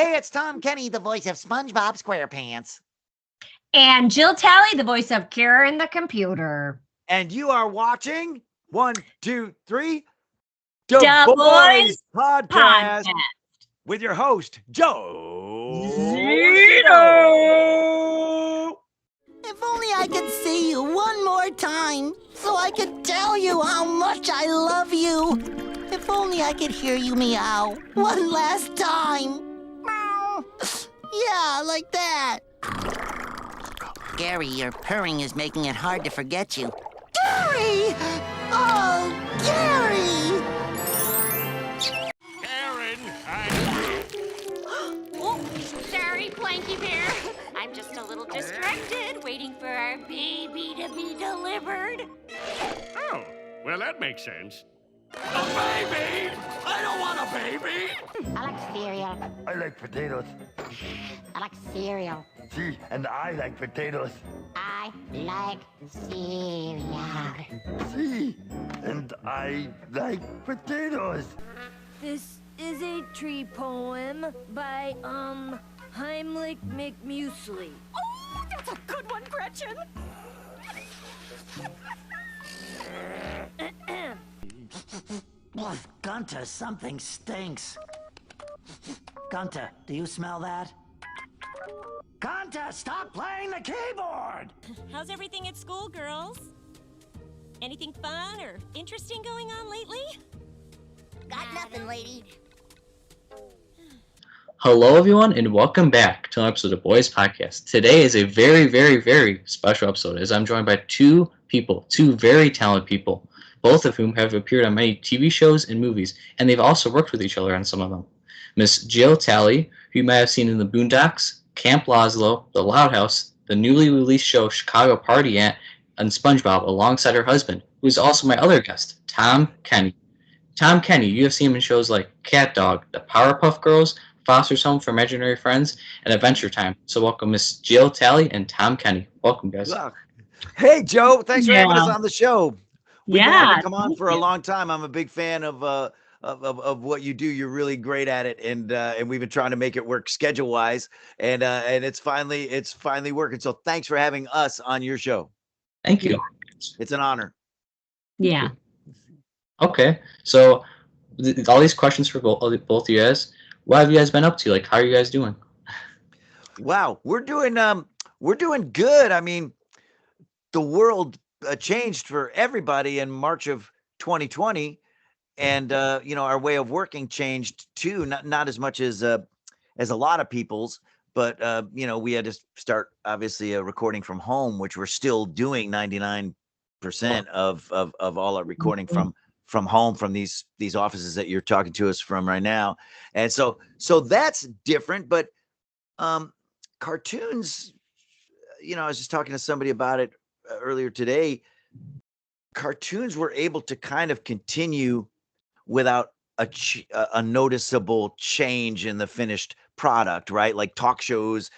Hey, it's Tom Kenny, the voice of SpongeBob SquarePants. And Jill Talley, the voice of Kara in the computer. And you are watching 1, 2, 3, The Boys Podcast with your host, Joe Zito. If only I could see you one more time, so I could tell you how much I love you. If only I could hear you meow one last time. Meow. Yeah, like that. Gary, your purring is making it hard to forget you. Gary! Oh, Gary! Karen, Oh, sorry, Planky Bear. I'm just a little distracted, waiting for our baby to be delivered. Oh, well, that makes sense. A baby? I don't want a baby! I like cereal. I like potatoes. I like cereal. See, and I like potatoes. I like cereal. See, and I like potatoes. This is a tree poem by, Heimlich McMuesli. Oh, that's a good one, Gretchen. Gunter, something stinks. Gunter, do you smell that? Gunter, stop playing the keyboard! How's everything at school, girls? Anything fun or interesting going on lately? Got nothing, lady. Hello, everyone, and welcome back to an episode of Boys Podcast. Today is a very, very, very special episode as I'm joined by two very talented people, both of whom have appeared on many TV shows and movies, and they've also worked with each other on some of them. Miss Jill Talley, who you might have seen in The Boondocks, Camp Lazlo, The Loud House, the newly released show Chicago Party Ant, and SpongeBob, alongside her husband, who is also my other guest, Tom Kenny. Tom Kenny, you have seen him in shows like Cat Dog, The Powerpuff Girls, Foster's Home for Imaginary Friends, and Adventure Time. So welcome Miss Jill Talley and Tom Kenny. Welcome, guys. Hey, Joe. Thanks for having us on the show. We've been having to come on for a long time. I'm a big fan of what you do. You're really great at it, and we've been trying to make it work schedule wise, and it's finally working. So thanks for having us on your show. Thank you. It's an honor. Yeah. Okay, so all these questions for both of you guys. What have you guys been up to? Like, how are you guys doing? Wow, we're doing good. I mean, the world changed for everybody in March of 2020, and our way of working changed too. Not as much as a lot of people's, but we had to start obviously recording from home, which we're still doing 99% of all our recording from home, from these offices that you're talking to us from right now. And so that's different, but cartoons, I was just talking to somebody about it earlier today. Cartoons were able to kind of continue without a noticeable change in the finished product, right? Like talk shows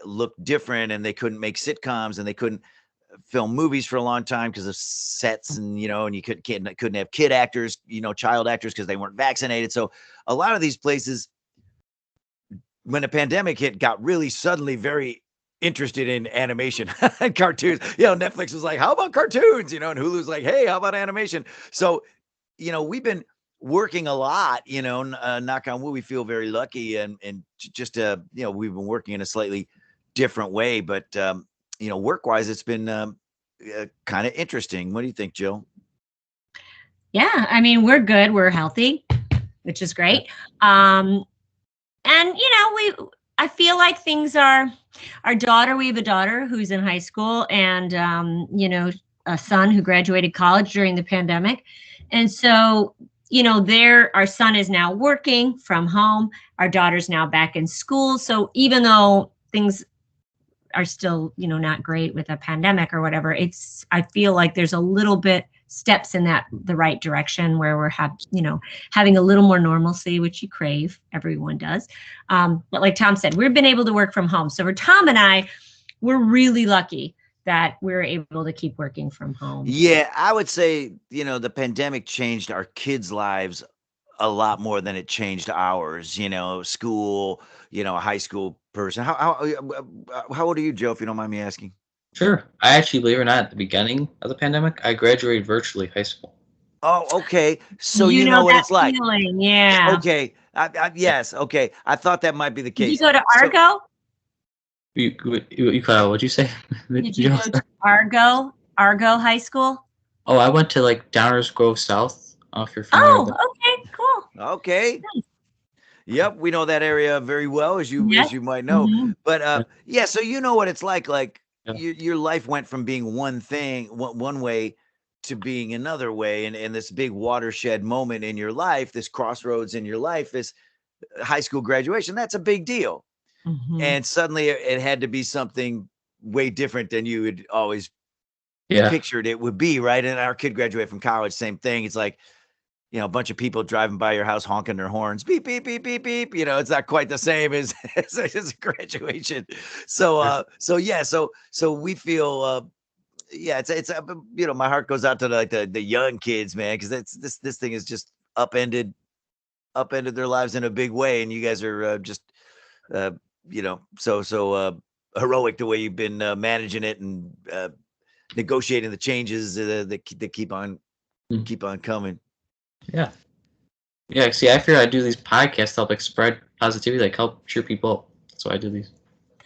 looked different, and they couldn't make sitcoms, and they couldn't film movies for a long time because of sets, and and you couldn't have kid actors, child actors, because they weren't vaccinated. So a lot of these places, when the pandemic hit, got really suddenly very interested in animation and cartoons. Netflix was like, how about cartoons? And Hulu's like, hey, how about animation? So we've been working a lot, knock on wood, we feel very lucky, and just we've been working in a slightly different way, but work-wise, it's been kind of interesting. What do you think, Jill? Yeah, I mean, we're good. We're healthy, which is great. And I feel like things are. We have a daughter who's in high school, and a son who graduated college during the pandemic, and so our son is now working from home. Our daughter's now back in school. So even though things are still, not great with a pandemic or whatever, I feel like there's a little bit steps in the right direction where we're having a little more normalcy, which you crave, everyone does. But like Tom said, we've been able to work from home. So for Tom and I, we're really lucky that we're able to keep working from home. Yeah, I would say, the pandemic changed our kids' lives a lot more than it changed ours. School. A high school person. How old are you, Joe? If you don't mind me asking. Sure. I actually, believe it or not, at the beginning of the pandemic, I graduated virtually high school. Oh, okay. So You you know know what that it's like. feeling, yeah. Okay. Yes. Okay. I thought that might be the Did you case. go to So Argo? Kyle, what'd you say? Did you go to Argo High School? Oh, I went to like Downers Grove South. I don't know if you're familiar with Oh, that. okay, cool. okay. Nice. Yep, we know that area very well, Yes. as you might know. Mhm. But Yeah. yeah, so you know what it's like. Like Yeah. your life went from being one way to being another way, and this big watershed moment in your life, this crossroads in your life, this high school graduation. That's a big deal, Mhm. and suddenly it had to be something way different than you had always Yeah. pictured it would be, right? And our kid graduated from college, same thing. It's like, a bunch of people driving by your house honking their horns, beep, beep, beep, beep, beep. It's not quite the same as as a graduation. So yeah, so we feel yeah, it's my heart goes out to the young kids, man, because this thing is just upended their lives in a big way, and you guys are just uh so heroic the way you've been managing it and negotiating the changes that keep on coming. Yeah. Yeah. See, I figured I'd do these podcasts to help like spread positivity, like help cheer people up. That's why I do these.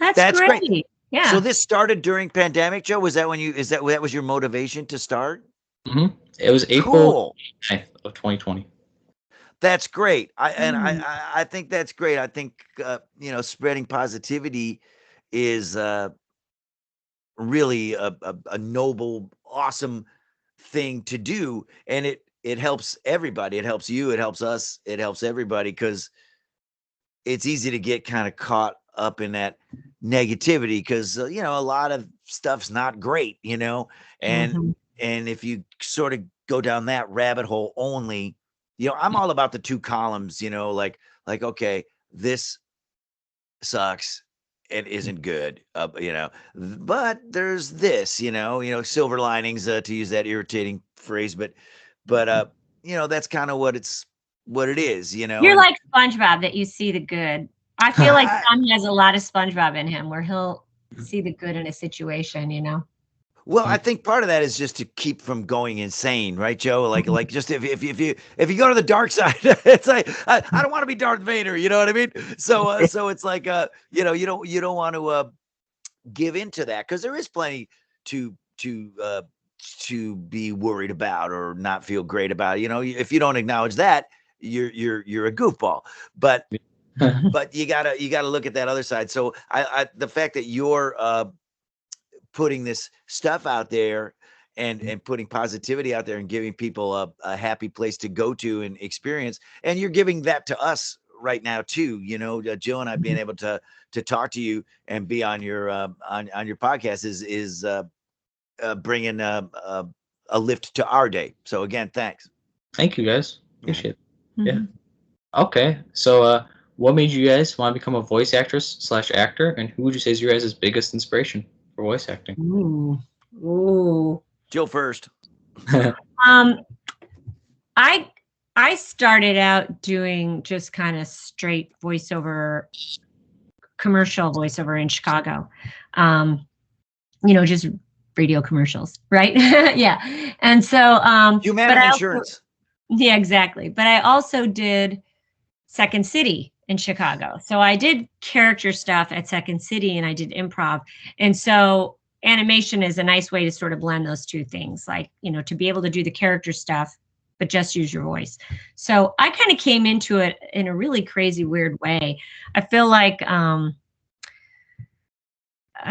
That's great. Yeah. So this started during pandemic, Joe. Was that when that was your motivation to start? Mm-hmm. It was April Cool. 9th of 2020. That's great. I Mm. I think that's great. I think spreading positivity is really a noble, awesome thing to do, and it helps everybody. It helps you. It helps us. It helps everybody because it's easy to get kind of caught up in that negativity because a lot of stuff's not great, and Mhm. if you sort of go down that rabbit hole only, I'm all about the two columns, like okay, this sucks and isn't good, but there's this, silver linings, to use that irritating phrase, but that's kind of what it is, You're and like SpongeBob that you see the good. I feel like Tom has a lot of SpongeBob in him where he'll see the good in a situation. Well, I think part of that is just to keep from going insane, right, Joe? Like, Mhm. just if you go to the dark side, it's like I don't want to be Darth Vader, you know what I mean? So it's like you don't want to give into that because there is plenty to to be worried about or not feel great about. If you don't acknowledge that, you're a goofball. But you gotta look at that other side. So the fact that you're putting this stuff out there and putting positivity out there and giving people a happy place to go to and experience, and you're giving that to us right now too, Jill and I being able to talk to you and be on your on your podcast is bringing a lift to our day. So again, thanks. Thank you, guys. Appreciate it. Yeah. Mhm. Okay. So, what made you guys want to become a voice actress/actor, and who would you say is your guys' biggest inspiration for voice acting? Ooh. Ooh. Jill first. Um, I started out doing just kind of straight voiceover, commercial voiceover in Chicago. Just radio commercials, right? Yeah. And so Humana but I Insurance. yeah, exactly. But I also did Second City in Chicago. So I did character stuff at Second City and I did improv. And so animation is a nice way to sort of blend those two things, like, to be able to do the character stuff, but just use your voice. So I kind of came into it in a really crazy, weird way. I feel like, I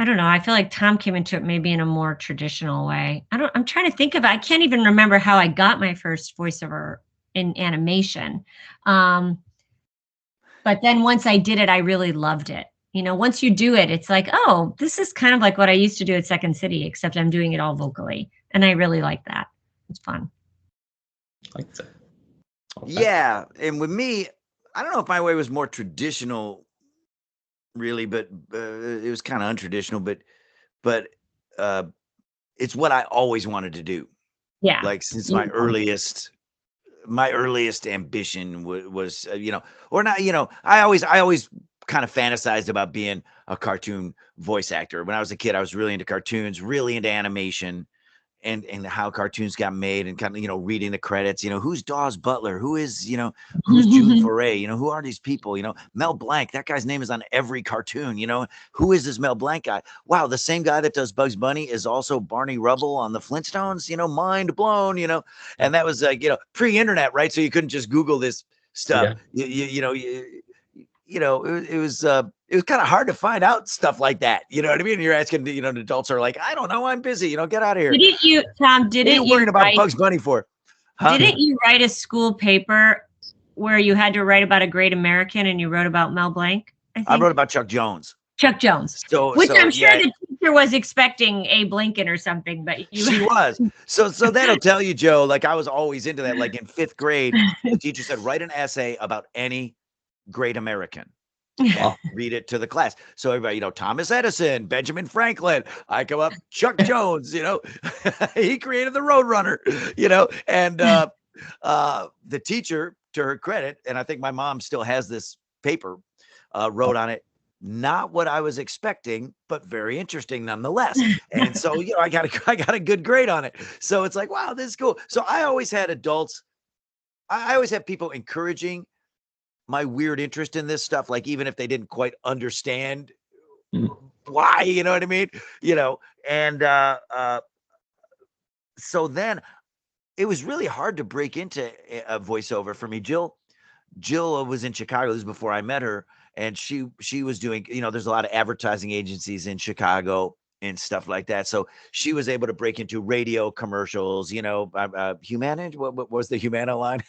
don't know. I feel like Tom came into it maybe in a more traditional way. I'm trying to think of, I can't even remember how I got my first voiceover in animation. But then once I did it, I really loved it. Once you do it, it's like, oh, this is kind of like what I used to do at Second City, except I'm doing it all vocally. And I really like that. It's fun. Like that. Okay. Yeah. And with me, I don't know if my way was more traditional really, but it was kind of untraditional, but it's what I always wanted to do. Yeah. Like since my earliest my earliest ambition was or not, I always kind of fantasized about being a cartoon voice actor. When I was a kid, I was really into cartoons, really into animation, and how cartoons got made, and kind of, reading the credits, who's Dawes Butler, who is, who's June Foray, who are these people, Mel Blanc, that guy's name is on every cartoon, who is this Mel Blanc guy? Wow, the same guy that does Bugs Bunny is also Barney Rubble on the Flintstones, mind blown, and that was like, pre-internet, right? So you couldn't just Google this stuff. It was kind of hard to find out stuff like that. You know what I mean? You're asking, adults are like, I don't know, I'm busy, get out of here. Didn't you, Tom, What are you worrying about Bugs Bunny for? Huh? Didn't you write a school paper where you had to write about a great American and you wrote about Mel Blanc? I wrote about Chuck Jones. Chuck Jones. Which I'm sure the teacher was expecting Abe Lincoln or something, but she was. So that'll tell you, Joe, like I was always into that. Like in 5th grade, the teacher said, write an essay about any great American. Read it to the class. So everybody, Thomas Edison, Benjamin Franklin, I come up, Chuck Jones, he created the Roadrunner, and the teacher, to her credit, and I think my mom still has this paper, wrote on it, not what I was expecting, but very interesting nonetheless. And so, I got a good grade on it. So it's like, wow, this is cool. So I always had adults, I always had people encouraging my weird interest in this stuff, like even if they didn't quite understand why, you know what I mean? And so then it was really hard to break into a voiceover for me. Jill was in Chicago. This is before I met her, and she was doing, there's a lot of advertising agencies in Chicago and stuff like that. So she was able to break into radio commercials, Humana, what was the Humana line?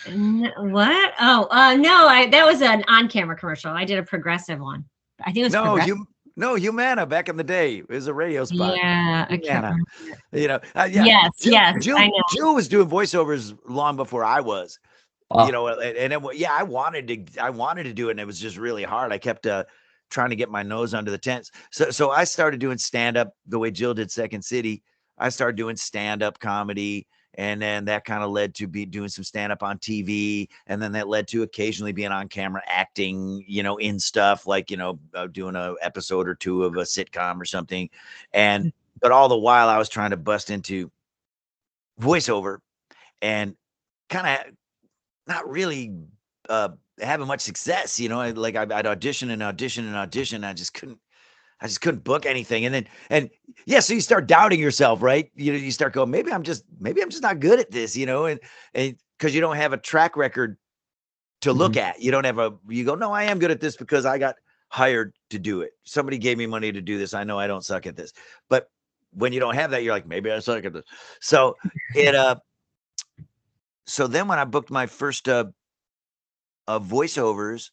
What? Oh, no, that was an on-camera commercial. I did a Progressive one. I think it was Humana back in the day. It was a radio spot. Yeah, Humana. Yes, Jill, I know. Jill was doing voiceovers long before I was. And I wanted to do it, and it was just really hard. I kept trying to get my nose under the tents. So I started doing stand-up the way Jill did Second City. I started doing stand-up comedy. And then that kind of led to be doing some stand-up on TV. And then that led to occasionally being on camera acting, in stuff like, doing an episode or two of a sitcom or something. But all the while I was trying to bust into voiceover and kind of not really having much success, I'd audition and audition and audition. I just couldn't book anything. So you start doubting yourself, right? You start going, maybe I'm just not good at this, and because you don't have a track record to look at. You go, no, I am good at this because I got hired to do it. Somebody gave me money to do this. I know I don't suck at this. But when you don't have that, you're like, maybe I suck at this. So so then when I booked my first voiceovers,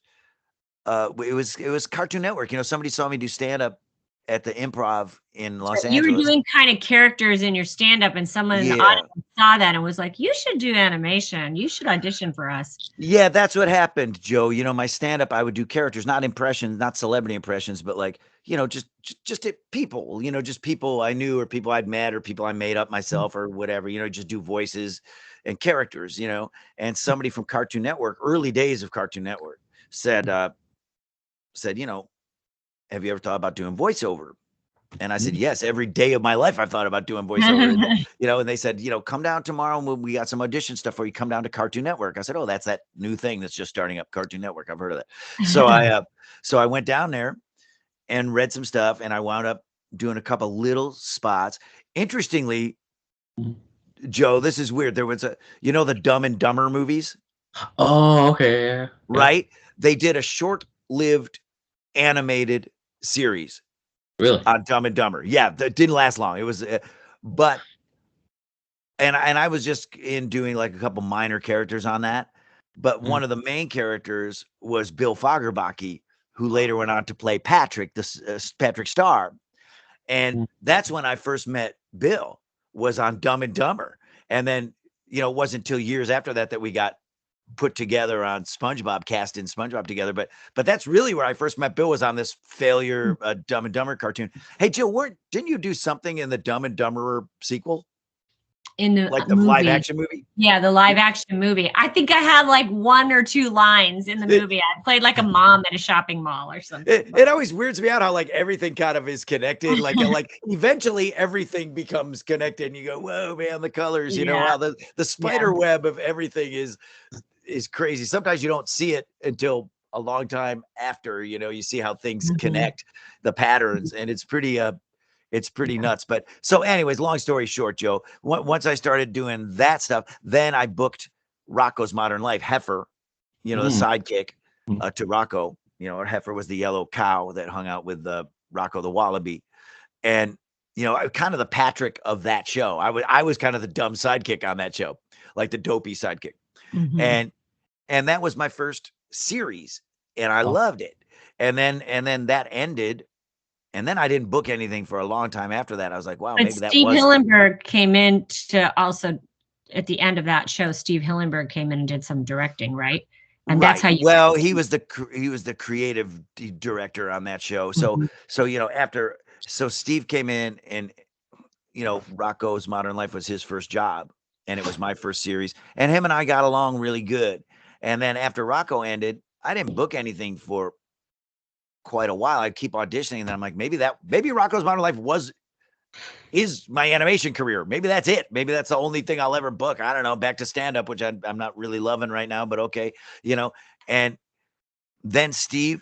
it was Cartoon Network. Somebody saw me do stand up at the Improv in Los Angeles. You were doing kind of characters in your stand up, and someone in the audience saw that and was like, you should do animation. You should audition for us. Yeah, that's what happened, Joe. My stand up, I would do characters, not impressions, not celebrity impressions, but like, just people, just people I knew or people I'd met or people I made up myself or whatever, just do voices and characters, and somebody from Cartoon Network, early days of Cartoon Network, said, have you ever thought about doing voiceover? And I said, yes, every day of my life I've thought about doing voiceover. And they said, come down tomorrow and we got some audition stuff for you. Come down to Cartoon Network. I said, oh, that's that new thing that's just starting up, Cartoon Network. I've heard of that. So I went down there and read some stuff, and I wound up doing a couple little spots. Interestingly, Joe, this is weird. There was the Dumb and Dumber movies. Oh, okay. Yeah. Right? They did a short-lived animated series. Really? On Dumb and Dumber. Yeah, that didn't last long. It was, but I was just in doing like a couple minor characters on that. But one of the main characters was Bill Fagerbakke, who later went on to play Patrick, Patrick Star. And that's when I first met Bill, was on Dumb and Dumber. And then, it wasn't until years after that we got put together on Spongebob, cast in Spongebob together. But that's really where I first met Bill, was on this failure Dumb and Dumber cartoon. Hey, Jill, didn't you do something in the Dumb and Dumber sequel? in the Like the movie. live action movie? Yeah, the live action movie. I think I had like 1 or 2 lines in the movie. I played like a mom at a shopping mall or something. It always weirds me out how like everything kind of is connected. Like eventually everything becomes connected and you go, whoa, man, the colors, you know, Yeah. how the spider web of everything is crazy. Sometimes you don't see it until a long time after, you know, you see how things connect, the patterns, and it's pretty nuts. But so anyways, long story short, Joe, once I started doing that stuff, then I booked Rocco's Modern Life, Heifer, you know, the sidekick to Rocco. You know, Heifer was the yellow cow that hung out with Rocco the Wallaby. And, you know, I kind of the Patrick of that show. I was kind of the dumb sidekick on that show, like the dopey sidekick. And that was my first series, and I loved it. And then that ended, and then I didn't book anything for a long time after that. I was like, wow, But maybe that Steve was Hillenburg came in to also, at the end of that show, Steve Hillenburg came in and did some directing, right? And that's how you. Well, he was the creative director on that show. So you know, so Steve came in, and you know, Rocco's Modern Life was his first job, and it was my first series, and him and I got along really good. And then after Rocco ended, I didn't book anything for quite a while. I'd keep auditioning, and then I'm like, maybe Rocco's Modern Life is my animation career. Maybe that's it. Maybe that's the only thing I'll ever book. I don't know. Back to stand up, which I'm not really loving right now, but okay, you know. And then Steve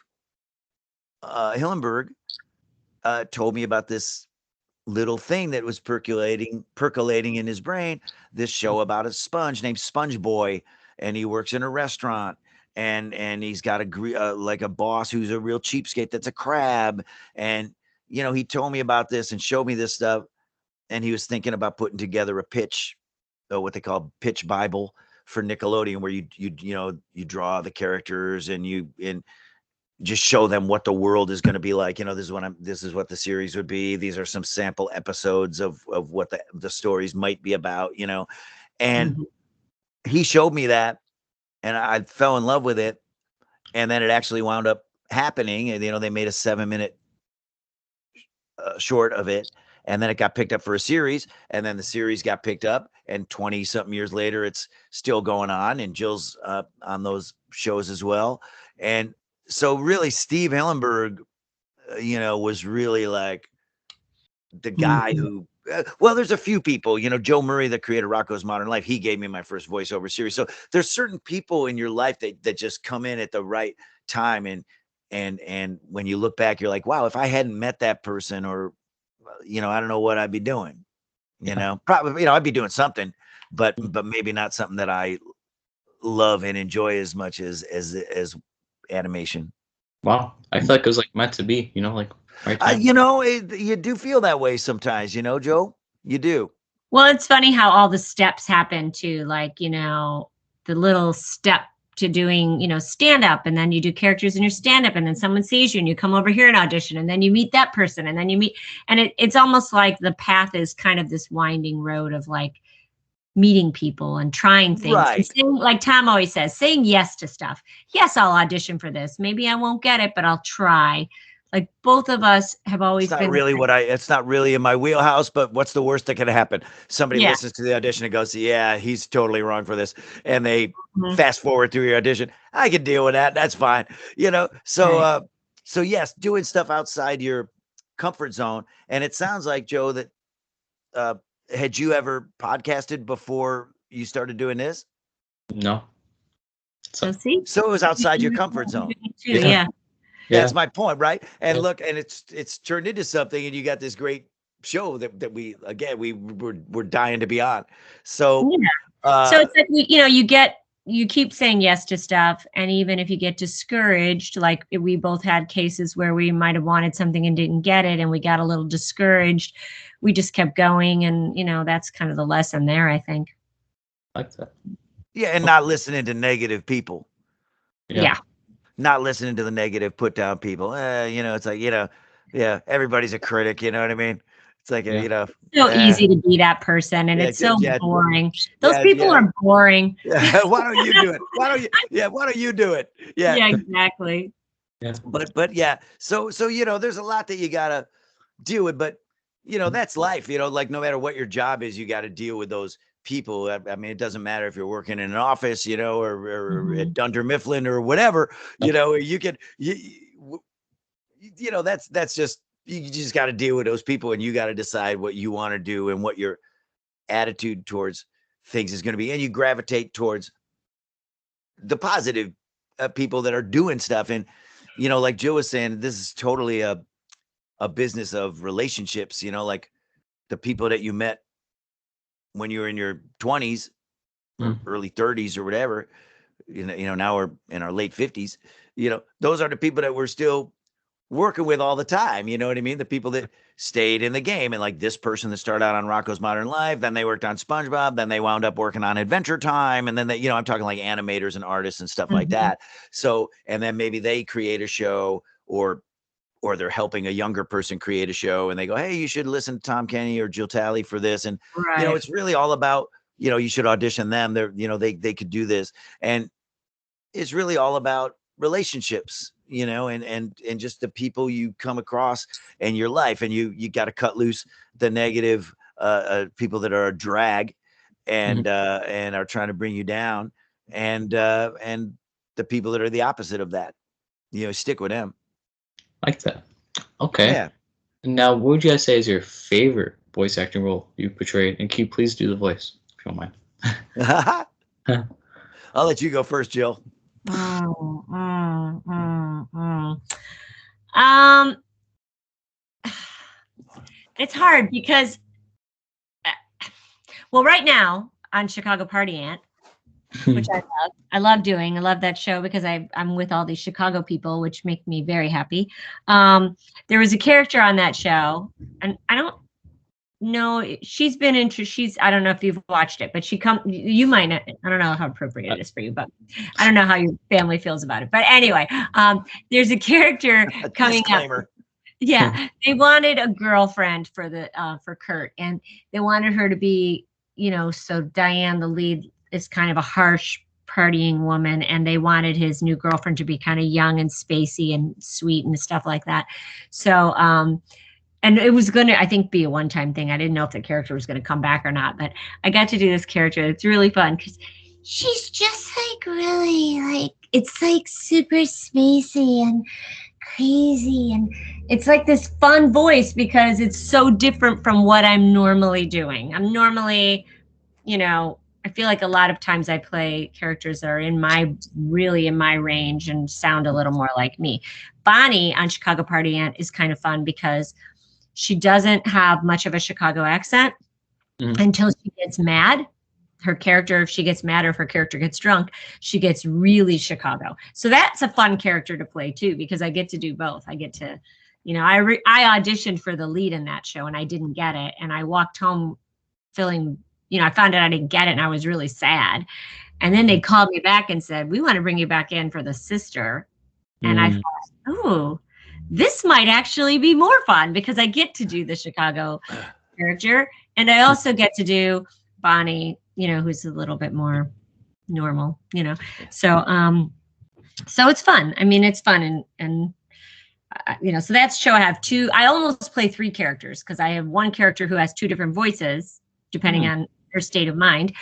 Hillenburg told me about this little thing that was percolating in his brain. This show about a sponge named Spongebob, and he works in a restaurant. And he's got like a boss who's a real cheapskate that's a crab. And, you know, he told me about this and showed me this stuff. And he was thinking about putting together a pitch, what they call pitch Bible for Nickelodeon, where you draw the characters and just show them what the world is going to be like. You know, this is what the series would be. These are some sample episodes of what the stories might be about, you know. And he showed me that, and I fell in love with it. And then it actually wound up happening. And, you know, they made a 7-minute short of it. And then it got picked up for a series. And then the series got picked up. And 20 something years later, it's still going on. And Jill's on those shows as well. And so really, Steve Hillenburg, you know, was really like the guy who, well, there's a few people, you know, Joe Murray, the creator of Rocco's Modern Life, he gave me my first voiceover series. So there's certain people in your life that just come in at the right time. And when you look back, you're like, wow, if I hadn't met that person, or, you know, I don't know what I'd be doing, you know, probably, you know, I'd be doing something, but maybe not something that I love and enjoy as much as animation. Wow. I feel like it was like meant to be, you know, like right time. You know, you do feel that way sometimes, you know, Joe, you do. Well, it's funny how all the steps happen too, like, you know, the little step to doing, you know, stand up, and then you do characters in your stand up, and then someone sees you and you come over here and audition, and then you meet that person, and then you meet, and it's almost like the path is kind of this winding road of like meeting people and trying things. Right. And saying, like Tom always says, saying yes to stuff. Yes, I'll audition for this. Maybe I won't get it, but I'll try. Like both of us have always been. It's not really in my wheelhouse, but what's the worst that could happen? Somebody listens to the audition and goes, yeah, he's totally wrong for this. And they fast forward through your audition. I can deal with that. That's fine. You know, so, so yes, doing stuff outside your comfort zone. And it sounds like, Joe, that, had you ever podcasted before you started doing this? No. So see, so it was outside your comfort zone. Yeah. That's my point, right? And look, and it's turned into something, and you got this great show that we're dying to be on. So, so it's like you keep saying yes to stuff, and even if you get discouraged, like we both had cases where we might have wanted something and didn't get it, and we got a little discouraged, we just kept going, and you know that's kind of the lesson there, I think. Like that. Yeah, and not listening to negative people. Yeah. Not listening to the negative put down people. You know, it's like, you know, yeah, everybody's a critic, you know what I mean? It's like, you know. So easy to be that person, and it's so boring. Those people are boring. Why don't you do it? Why don't you do it? Yeah. Yeah, exactly. Yeah. But yeah. So, you know, there's a lot that you got to deal with, but that's life, like no matter what your job is, you got to deal with those people. I mean, it doesn't matter if you're working in an office, or at Dunder Mifflin or whatever, you could, that's just, you just got to deal with those people, and you got to decide what you want to do and what your attitude towards things is going to be. And you gravitate towards the positive people that are doing stuff. And, like Jill was saying, this is totally a business of relationships, like the people that you met when you were in your 20s or early 30s or whatever, now we're in our late 50s, those are the people that we're still working with all the time. You know what I mean? The people that stayed in the game, and like this person that started out on Rocko's Modern Life, then they worked on SpongeBob, then they wound up working on Adventure Time. And then they, I'm talking like animators and artists and stuff like that. So, and then maybe they create a show, or they're helping a younger person create a show, and they go, hey, you should listen to Tom Kenny or Jill Talley for this. And, it's really all about, you should audition them. They're, they could do this. And it's really all about relationships, and just the people you come across in your life. And you got to cut loose the negative people that are a drag and are trying to bring you down, and the people that are the opposite of that, stick with them. Like that. Okay. Yeah. Now, what would you guys say is your favorite voice acting role you portrayed? And can you please do the voice, if you don't mind? I'll let you go first, Jill. It's hard because, well, right now on Chicago Party Ant, which I love. I love doing. I love that show because I'm with all these Chicago people, which make me very happy. There was a character on that show, and I don't know. She's been I don't know if you've watched it, but you might not. I don't know how appropriate it is for you, but I don't know how your family feels about it. But anyway, there's a character coming up. Yeah, they wanted a girlfriend for Kurt, and they wanted her to be, so Diane, the lead, is kind of a harsh partying woman, and they wanted his new girlfriend to be kind of young and spacey and sweet and stuff like that. So, and it was going to, I think, be a one-time thing. I didn't know if the character was going to come back or not, but I got to do this character. It's really fun because she's just like really like, it's like super spacey and crazy, and it's like this fun voice because it's so different from what I'm normally doing. I'm normally, I feel like a lot of times I play characters that are really in my range and sound a little more like me. Bonnie on Chicago Party Ant is kind of fun because she doesn't have much of a Chicago accent until she gets mad. Her character, if she gets mad or if her character gets drunk, she gets really Chicago. So that's a fun character to play too, because I get to do both. I get to, I auditioned for the lead in that show and I didn't get it. And I walked home feeling, I found out I didn't get it and I was really sad. And then they called me back and said, we want to bring you back in for the sister. And I thought, ooh, this might actually be more fun because I get to do the Chicago character. And I also get to do Bonnie, who's a little bit more normal, So, so it's fun. I mean, it's fun. And so that's show. I almost play 3 characters because I have one character who has 2 different voices, depending on her state of mind,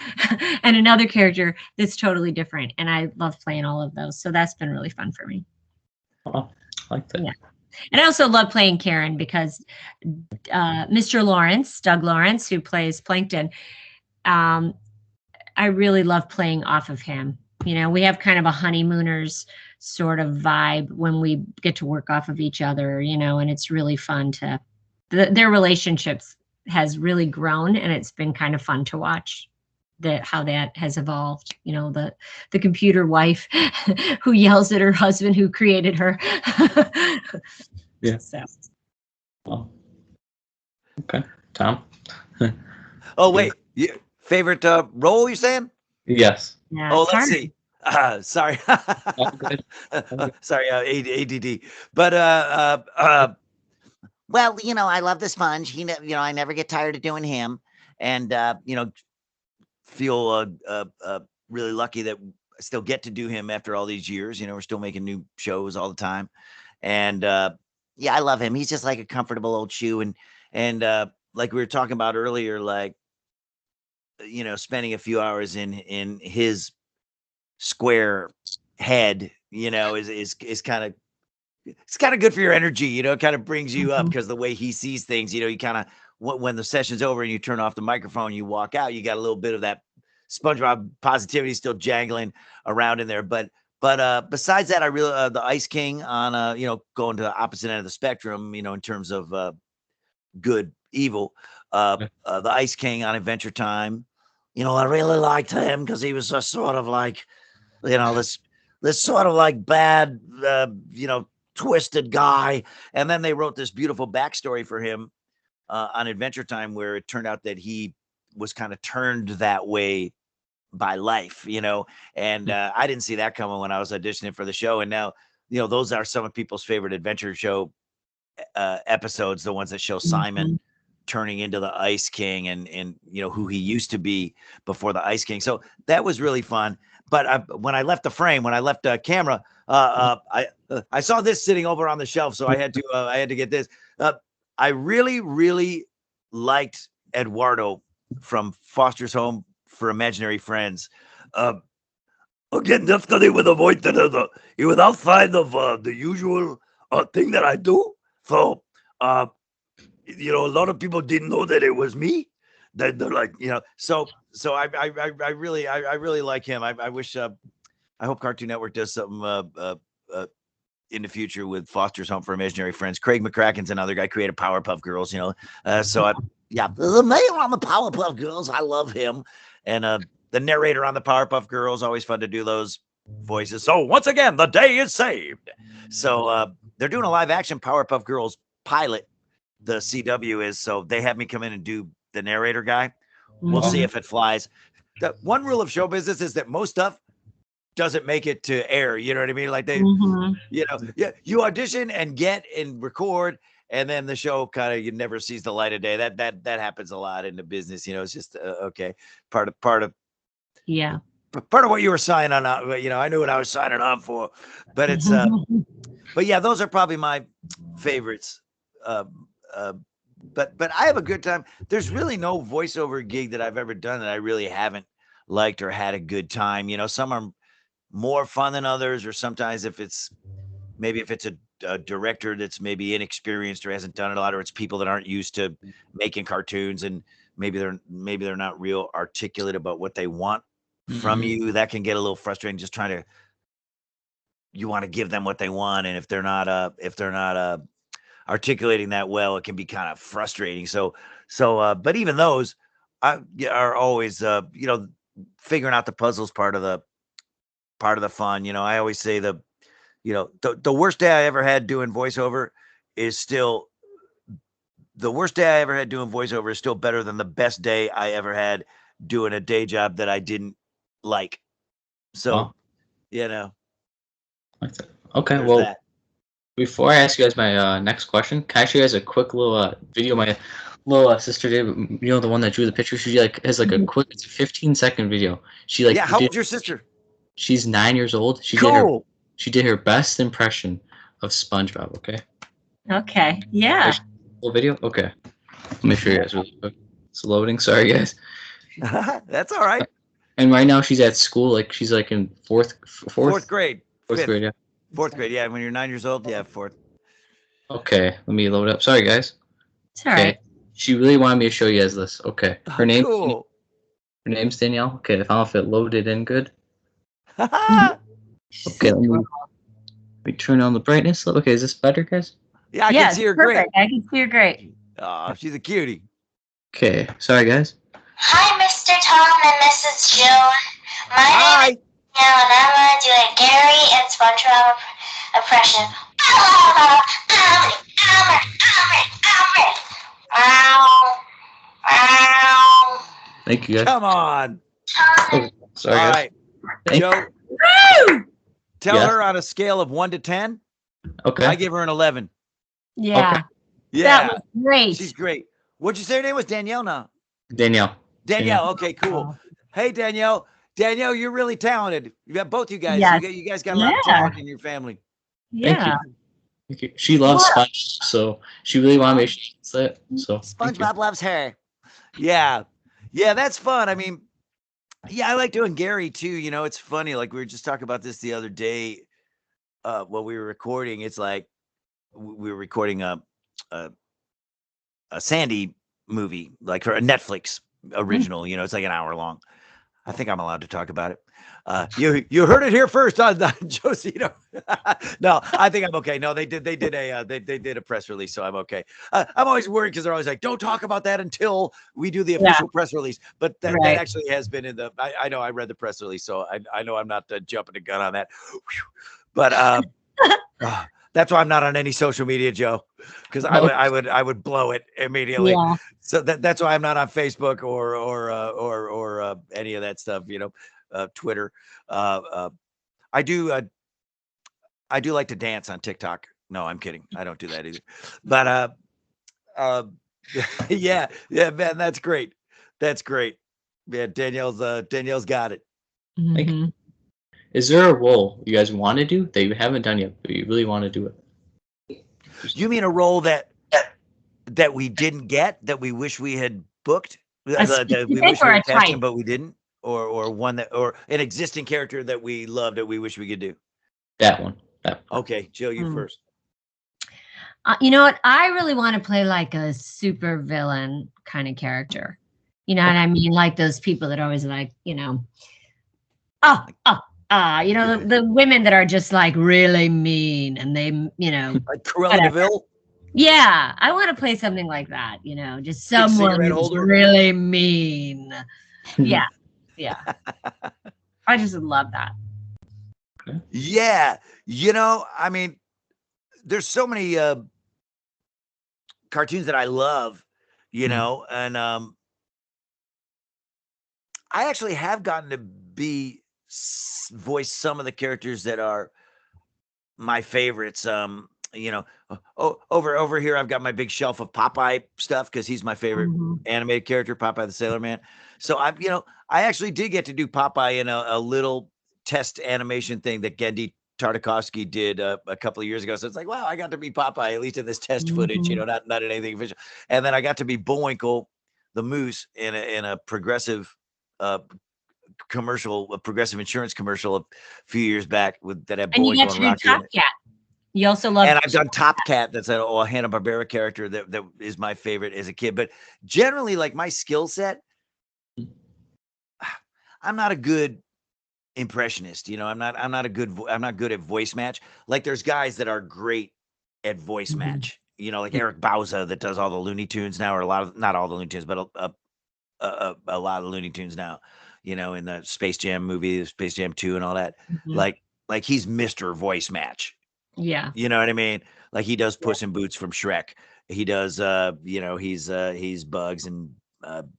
and another character that's totally different. And I love playing all of those. So that's been really fun for me. Oh, I like that. Yeah. And I also love playing Karen because Mr. Lawrence, Doug Lawrence, who plays Plankton, I really love playing off of him. We have kind of a honeymooners sort of vibe when we get to work off of each other, and it's really fun their relationships has really grown, and it's been kind of fun to watch how that has evolved. The computer wife who yells at her husband who created her. Yeah. So. Oh. Okay, Tom. Oh wait, favorite role you're saying? Yes. Yeah, let's see. Sorry. Sorry, ADD. But well, I love the Sponge. I never get tired of doing him, and feel really lucky that I still get to do him after all these years. We're still making new shows all the time, and yeah, I love him. He's just like a comfortable old shoe, and And like we were talking about earlier, like, spending a few hours in his square head, is kind of, it's kind of good for your energy. It kind of brings you up because the way he sees things, you kind of, when the session's over and you turn off the microphone, you walk out, you got a little bit of that SpongeBob positivity still jangling around in there. But besides that, I really, the Ice King on, going to the opposite end of the spectrum, in terms of good, evil, the Ice King on Adventure Time, I really liked him because he was just sort of like, this sort of like bad, twisted guy. And then they wrote this beautiful backstory for him on Adventure Time, where it turned out that he was kind of turned that way by life, and I didn't see that coming when I was auditioning for the show. And now, those are some of people's favorite adventure show episodes, the ones that show Simon turning into the Ice King and who he used to be before the Ice King. So that was really fun. But when I left the frame, when I left the camera, I saw this sitting over on the shelf, so I had to get this. I really, really liked Eduardo from Foster's Home for Imaginary Friends. Again, that's because he was avoided. He was outside of the usual thing that I do. So, a lot of people didn't know that it was me. They're like, so I really like him. I wish, I hope Cartoon Network does something in the future with Foster's Home for Imaginary Friends. Craig McCracken's another guy, created Powerpuff Girls, the mayor on the Powerpuff Girls, I love him. And the narrator on the Powerpuff Girls, always fun to do those voices. So once again, the day is saved. So they're doing a live action Powerpuff Girls pilot. The CW is, so they have me come in and do the narrator guy. We'll see if it flies. The one rule of show business is that most stuff doesn't make it to air. You know what I mean? Like you audition and get and record, and then the show kind of, you never sees the light of day. That happens a lot in the business. It's just okay. Part of part of what you were signing on. I knew what I was signing on for, but it's but yeah, those are probably my favorites. But I have a good time. There's really no voiceover gig that I've ever done that I really haven't liked or had a good time. Some are more fun than others, or sometimes if it's a director that's maybe inexperienced or hasn't done it a lot, or it's people that aren't used to making cartoons and maybe they're not real articulate about what they want from you, that can get a little frustrating, just trying to, you want to give them what they want, and if they're not articulating that well, it can be kind of frustrating. So but even those are always figuring out the puzzles part of the fun. I always say the worst day I ever had doing voiceover is still better than the best day I ever had doing a day job that I didn't like. So, Okay, well, that. Before I ask you guys my next question, can I show you guys a quick little video my little sister did? The one that drew the picture. She has a quick, it's a 15-second video. She how old's your sister? She's 9 years old. She did her best impression of SpongeBob. Okay. Yeah. Full video. Okay. Let me show you guys really quick. It's loading. Sorry, guys. That's all right. And right now she's at school. She's in fourth grade. Fourth grade. Yeah. Fourth grade. Yeah. When you're 9 years old. Yeah. Fourth. Okay. Let me load up. Sorry, guys. It's all right. She really wanted me to show you guys this. Okay. Her name's cool. Her name's Danielle. Okay. I don't know if it loaded in good. Okay. Let me turn on the brightness. Okay. Is this better, guys? Yeah. I can see her perfect. great. I can see her great. Oh, she's a cutie. Okay. Sorry, guys. Hi, Mr. Tom and Mrs. June. My name is Danielle, and I'm going to do a Gary and SpongeBob impression. Thank you, guys. Come on. Oh, sorry, all guys. right. Joe, tell her on a scale of 1 to 10. Okay. I give her an 11. Yeah. Okay. Yeah. That was great. She's great. What'd you say her name was? Danielle now? Danielle. Okay, cool. Hey, Danielle. Danielle, you're really talented. You got both you guys. Yes. You guys got a lot of talent in your family. Yeah. She loves What? Sponge, so she really want to make sure she gets that. So thank you. SpongeBob loves her. Yeah. Yeah, that's fun. I mean, yeah, I like doing Gary too. You know, it's funny. Like we were just talking about this the other day while we were recording. It's like we were recording a Sandy movie, like for a Netflix original. You know, it's like an hour long. I think I'm allowed to talk about it. You heard it here first on Josito. No, I think I'm okay. No, they did a press release, so I'm okay. I'm always worried because they're always like, don't talk about that until we do the official press release. But that actually has been in the. I know I read the press release, so I know I'm not jumping the gun on that. But that's why I'm not on any social media, Joe, because I would blow it immediately. Yeah. So that's why I'm not on Facebook or any of that stuff. You know, Twitter. I do like to dance on TikTok. No, I'm kidding. I don't do that either. But yeah, man, that's great. That's great. Yeah, Danielle's got it. Thank you. Is there a role you guys want to do that you haven't done yet, but you really want to do it? You mean a role that we didn't get, that we wish we had booked, that we wish we had casted, but we didn't, or one that, or an existing character that we love that we wish we could do? That one. Okay, Jill, you first. You know what? I really want to play like a super villain kind of character. You know what I mean? Like those people that are always like, you know, you know, the women that are just like really mean and they, you know, like Cruella de Vil. Yeah, I want to play something like that. You know, just someone who's really mean. Yeah, yeah. I just love that. Yeah, you know, I mean, there's so many cartoons that I love, you know, and I actually have gotten to voice some of the characters that are my favorites. You know, over here I've got my big shelf of Popeye stuff because he's my favorite animated character, Popeye the Sailor Man. So I actually did get to do Popeye in a little test animation thing that Gendy Tartakovsky did a couple of years ago. So it's like, wow, I got to be Popeye, at least in this test footage, you know, not in anything official. And then I got to be Bullwinkle the Moose in a progressive commercial, a progressive insurance commercial a few years back that had Bullwinkle and Rocky in it. You also love, and I've done Top Cat. That's a Hanna-Barbera character that is my favorite as a kid. But generally, like my skill set, I'm not a good impressionist. You know, I'm not good at voice match. Like there's guys that are great at voice match. You know, like Eric Bauza that does all the Looney Tunes now, or not all the Looney Tunes, but a lot of the Looney Tunes now. You know, in the Space Jam movie, Space Jam 2 and all that. Like he's Mr. Voice Match. Yeah. You know what I mean? Like he does Puss in Boots from Shrek. He does you know, he's Bugs and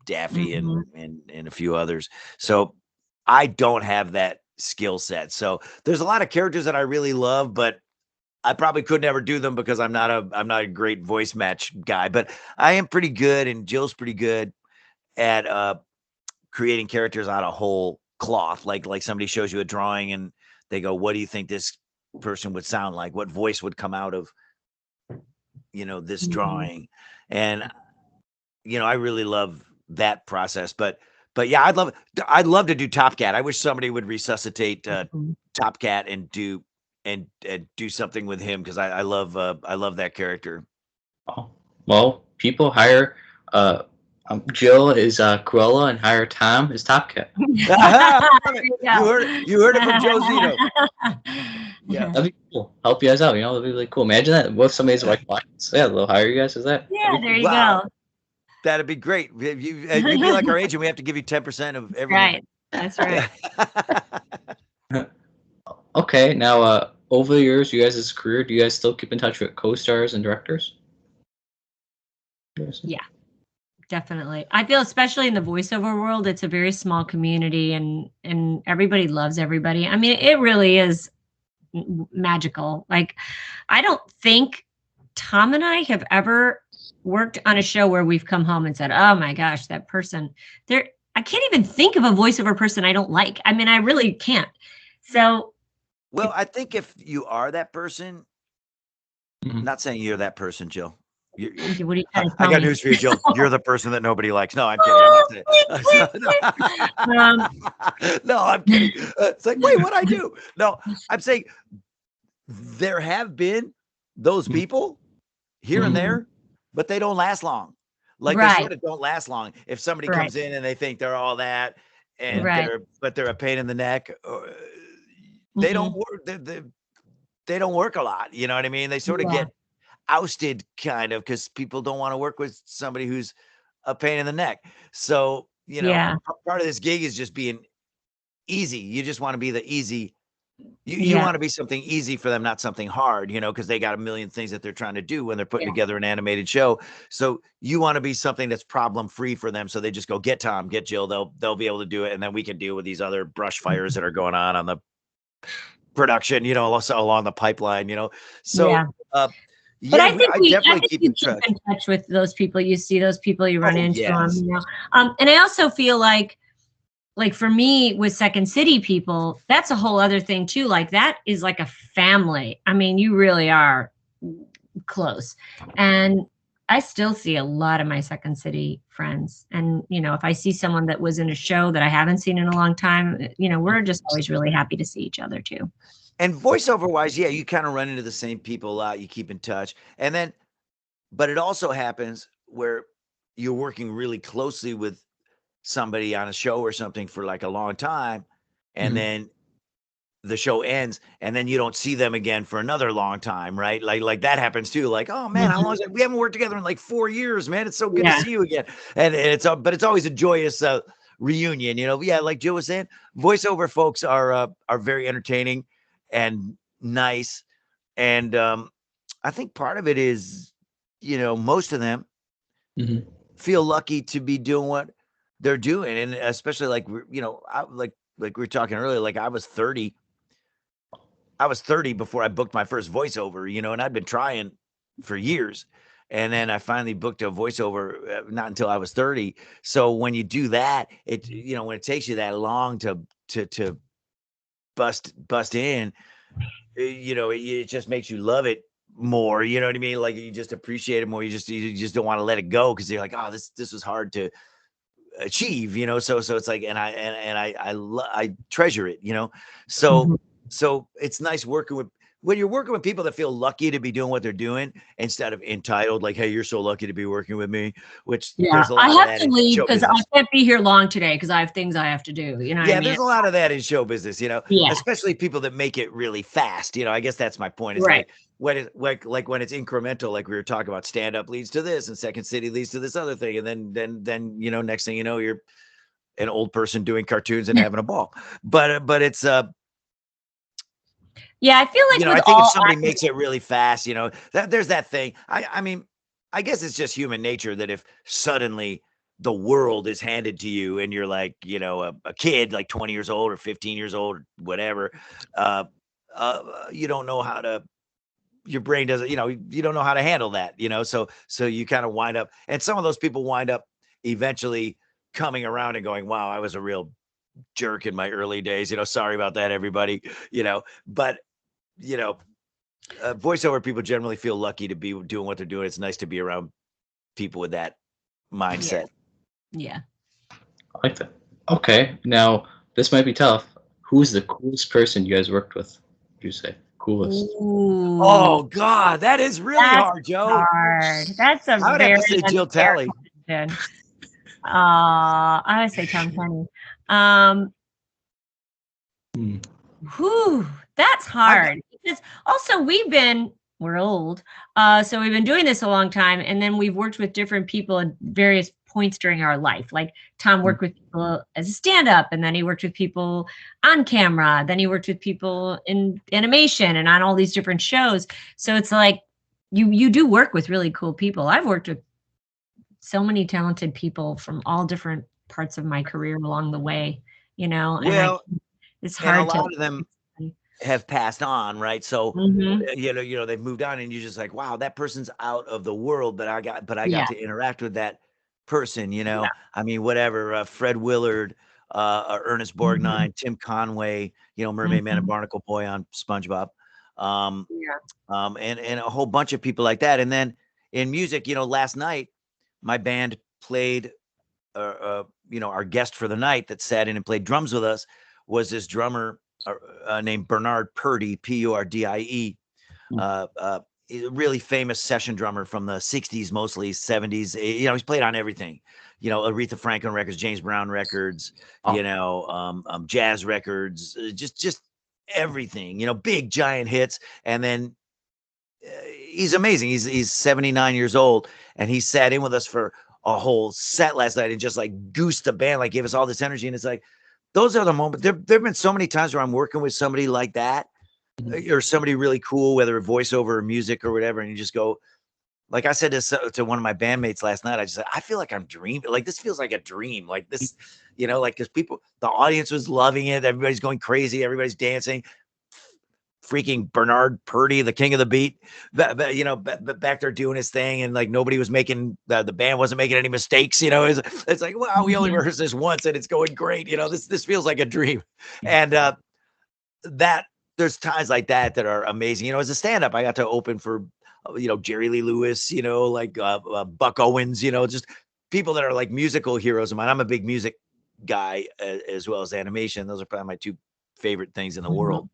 Daffy and a few others. So I don't have that skill set. So there's a lot of characters that I really love, but I probably could never do them because I'm not a great voice match guy, but I am pretty good, and Jill's pretty good at creating characters out of whole cloth. Like somebody shows you a drawing and they go, what do you think this person would sound like? What voice would come out of, you know, this drawing? And, you know, I really love that process, but yeah, I'd love to do Top Cat. I wish somebody would resuscitate Top Cat and do something with him. Cause I love that character. Oh, well, people hire, Jill is Cruella and hire Tom as Top Cat. You heard it from Joe Zito. Yeah, that'd be cool. Help you guys out, you know, that'd be really cool. Imagine that. What if somebody's like, yeah, they'll hire you guys as that. Yeah, there you go. That'd be great. You'd be like our agent. We have to give you 10% of everything. Right. That's right. Okay, now over the years, you guys' career, do you guys still keep in touch with co-stars and directors? Yeah. Definitely. I feel especially in the voiceover world, it's a very small community and everybody loves everybody. I mean, it really is magical. Like, I don't think Tom and I have ever worked on a show where we've come home and said, oh my gosh, that person there. I can't even think of a voiceover person I don't like. I mean, I really can't. So. Well, I think if you are that person, Mhm. Not saying you're that person, Jill. What are you trying to I tell got me? news for you, Jill. You're the person that nobody likes. No, I'm kidding. I'm not saying. No, I'm kidding. It's like, wait, what'd I do? No, I'm saying there have been those people here and Mhm. there, but they don't last long. Like they Right. sort of don't last long. If somebody Right. comes in and they think they're all that, and Right. they're a pain in the neck, they don't work. They don't work a lot. You know what I mean? They sort of Yeah. get ousted, kind of, because people don't want to work with somebody who's a pain in the neck. So Yeah. part of this gig is just being easy. You just want to be the easy. You Yeah. want to be something easy for them, not something hard, because they got a million things that they're trying to do when they're putting together an animated show. So you want to be something that's problem free for them. So they just go, get Tom, get Jill. They'll be able to do it, and then we can deal with these other brush fires that are going on the production, also along the pipeline. So Yeah. yeah, But I think I definitely you keep keep in touch. in touch with those people. You see those people, you run Oh, into yes. them. And I also feel like for me with Second City people, that's a whole other thing too. Like that is like a family. I mean, you really are close. And I still see a lot of my Second City friends. And, if I see someone that was in a show that I haven't seen in a long time, we're just always really happy to see each other too. And voiceover wise, yeah, you kind of run into the same people a lot. You keep in touch. And then, but it also happens where you're working really closely with somebody on a show or something for like a long time. And Mhm. then the show ends and then you don't see them again for another long time, right? Like that happens too. Like, oh man, how long is it? We haven't worked together in like 4 years, man. It's so good to Yeah. see you again. And but it's always a joyous reunion, Yeah, like Jill was saying, voiceover folks are very entertaining and nice. And I think part of it is, most of them Mhm. feel lucky to be doing what they're doing. And especially like, like we were talking earlier, like I was 30 before I booked my first voiceover, and I'd been trying for years. And then I finally booked a voiceover not until I was 30. So when you do that, when it takes you that long to bust in, it just makes you love it more. You know what I mean? Like you just appreciate it more. You just don't want to let it go because you're like, oh, this was hard to achieve. So it's like, and I treasure it. So Mhm. so it's nice when you're working with people that feel lucky to be doing what they're doing instead of entitled, like, hey, you're so lucky to be working with me, which Yeah, there's a I lot of have that to in leave show because I business. can't be here long today because I have things I have to do. You know what I Yeah, mean? there's a lot of that in show business, Yeah. especially people that make it really fast. I guess that's my point. Is Right. like when it like when it's incremental, like we were talking about, stand up leads to this and Second City leads to this other thing. And then next thing you know, you're an old person doing cartoons and having a ball. But it's Yeah, I feel like I with think if all somebody actors, makes it really fast, that there's that thing. I mean, I guess it's just human nature that if suddenly the world is handed to you and you're like, a kid like 20 years old or 15 years old or whatever, you don't know how to, your brain doesn't, you don't know how to handle that, so you kind of wind up, and some of those people wind up eventually coming around and going, wow, I was a real jerk in my early days, sorry about that, everybody, but voiceover people generally feel lucky to be doing what they're doing. It's nice to be around people with that mindset. yeah. I like that. Okay, now this might be tough. Who's the coolest person you guys worked with? You say coolest. Ooh, Oh God, that is really that's hard, Joe. hard. That's a I would very have to say Jill unfair Talley. question. I would say Tom Kenny. Hmm. Whew, that's hard. Because also we're old. So we've been doing this a long time. And then we've worked with different people at various points during our life. Like Tom worked with people as a stand-up, and then he worked with people on camera. Then he worked with people in animation and on all these different shows. So it's like you do work with really cool people. I've worked with so many talented people from all different parts of my career along the way, Well, it's and a hard to. lot of them have passed on, right? So Mhm. they've moved on, and you're just like, wow, that person's out of the world, but I got Yeah. to interact with that person. Yeah. I mean, whatever. Fred Willard, Ernest Mhm. Borgnine, Tim Conway, Mermaid Man and Mhm. Barnacle Boy on SpongeBob. and a whole bunch of people like that. And then in music, last night my band played, our guest for the night that sat in and played drums with us was this drummer named Bernard Purdie, Purdie. He's a really famous session drummer from the 60s, mostly 70s. He's played on everything, Aretha Franklin records, James Brown records, jazz records, just everything, big giant hits. And then he's amazing. He's 79 years old, and he sat in with us for a whole set last night and just like goosed the band, like gave us all this energy. And it's like, those are the moments. There've been so many times where I'm working with somebody like that, or somebody really cool, whether voiceover or music or whatever, and you just go, like I said to one of my bandmates last night, I just said, I feel like I'm dreaming. Like, this feels like a dream. Like this, because the audience was loving it. Everybody's going crazy. Everybody's dancing. Freaking Bernard Purdie, the king of the beat, back there doing his thing, and like nobody was making the band wasn't making any mistakes. It's like, wow, we only rehearsed this once and it's going great. This feels like a dream, and that there's times like that are amazing. As a stand-up, I got to open for Jerry Lee Lewis, Buck Owens, just people that are like musical heroes of mine. I'm a big music guy as well as animation. Those are probably my two favorite things in the world.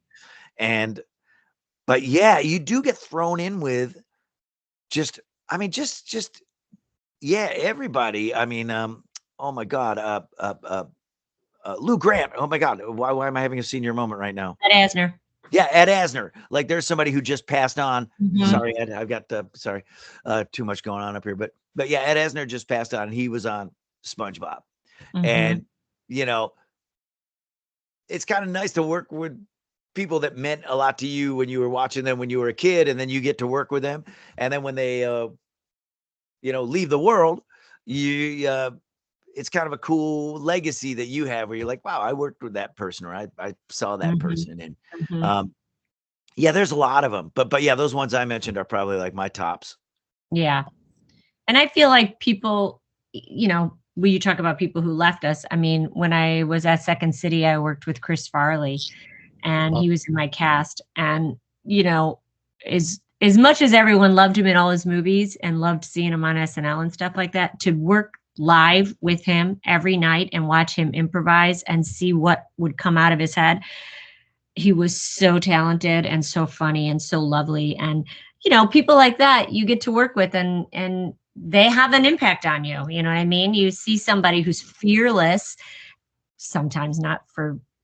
But yeah, you do get thrown in with everybody. I mean, oh my God, Lou Grant. Oh my God, why am I having a senior moment right now? Ed Asner. Yeah, Ed Asner. Like, there's somebody who just passed on. Sorry, Ed, I've got too much going on up here, but yeah, Ed Asner just passed on. He was on SpongeBob, and it's kind of nice to work with people that meant a lot to you when you were watching them when you were a kid, and then you get to work with them, and then when they leave the world, it's kind of a cool legacy that you have where you're like, wow, I worked with that person, or I saw that person. And there's a lot of them, but yeah, those ones I mentioned are probably like my tops. Yeah. And I feel like people, when you talk about people who left us, I mean, when I was at Second City, I worked with Chris Farley, and he was in my cast. And, as much as everyone loved him in all his movies and loved seeing him on SNL and stuff like that, to work live with him every night and watch him improvise and see what would come out of his head. He was so talented and so funny and so lovely. And, people like that you get to work with, and they have an impact on you. You know what I mean? You see somebody who's fearless, sometimes not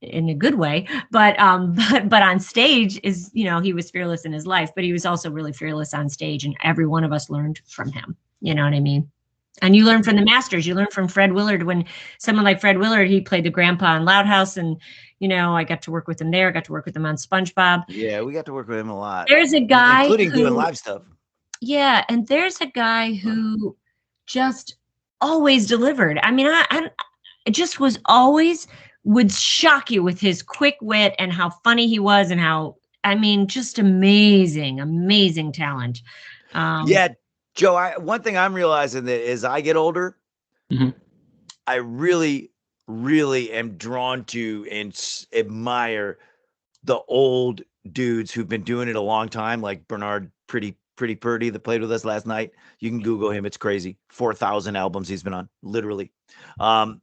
in a good way, but on stage is, he was fearless in his life, but he was also really fearless on stage, and every one of us learned from him. You know what I mean? And you learn from the masters. You learn from Fred Willard. When someone like Fred Willard, he played the grandpa in Loud House, and I got to work with him there. I got to work with him on SpongeBob. Yeah, we got to work with him a lot. There's a guy including doing live stuff. Yeah, and there's a guy who just always delivered. I mean, I just was always would shock you with his quick wit and how funny he was, and how, just amazing talent. Yeah. Joe, one thing I'm realizing that as I get older, I really, really am drawn to and admire the old dudes who've been doing it a long time, like Bernard Purdie that played with us last night. You can Google him. It's crazy. 4,000 albums he's been on, literally. And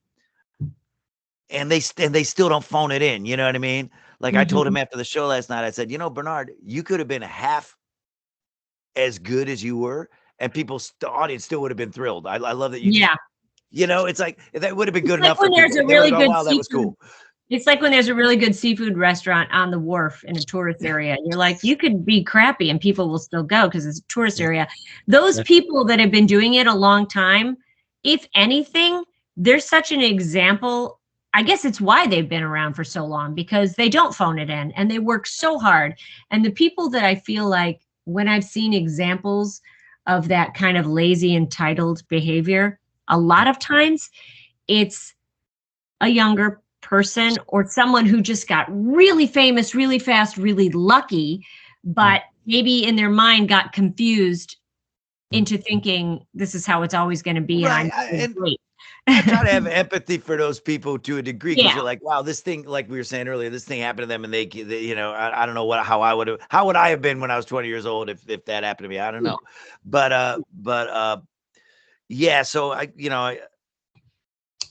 they still don't phone it in. You know what I mean? Like I told him after the show last night, I said, Bernard, you could have been half as good as you were, and the audience still would have been thrilled. I love that you. Yeah. It's like that would have been good enough. When there's a really good, wow, that was cool. It's like when there's a really good seafood restaurant on the wharf in a tourist area. You're like, you could be crappy and people will still go because it's a tourist area. Those people that have been doing it a long time, if anything, they're such an example. I guess it's why they've been around for so long, because they don't phone it in and they work so hard. And the people that I feel like when I've seen examples of that kind of lazy, entitled behavior, a lot of times it's a younger person or someone who just got really famous, really fast, really lucky, but maybe in their mind got confused into thinking this is how it's always going to be. Right. And I'm great. I try to have empathy for those people to a degree, because Yeah. you're like, wow, this thing, like we were saying earlier, this thing happened to them, and they you know, I don't know how would I have been when I was 20 years old if that happened to me. I don't know, but yeah. So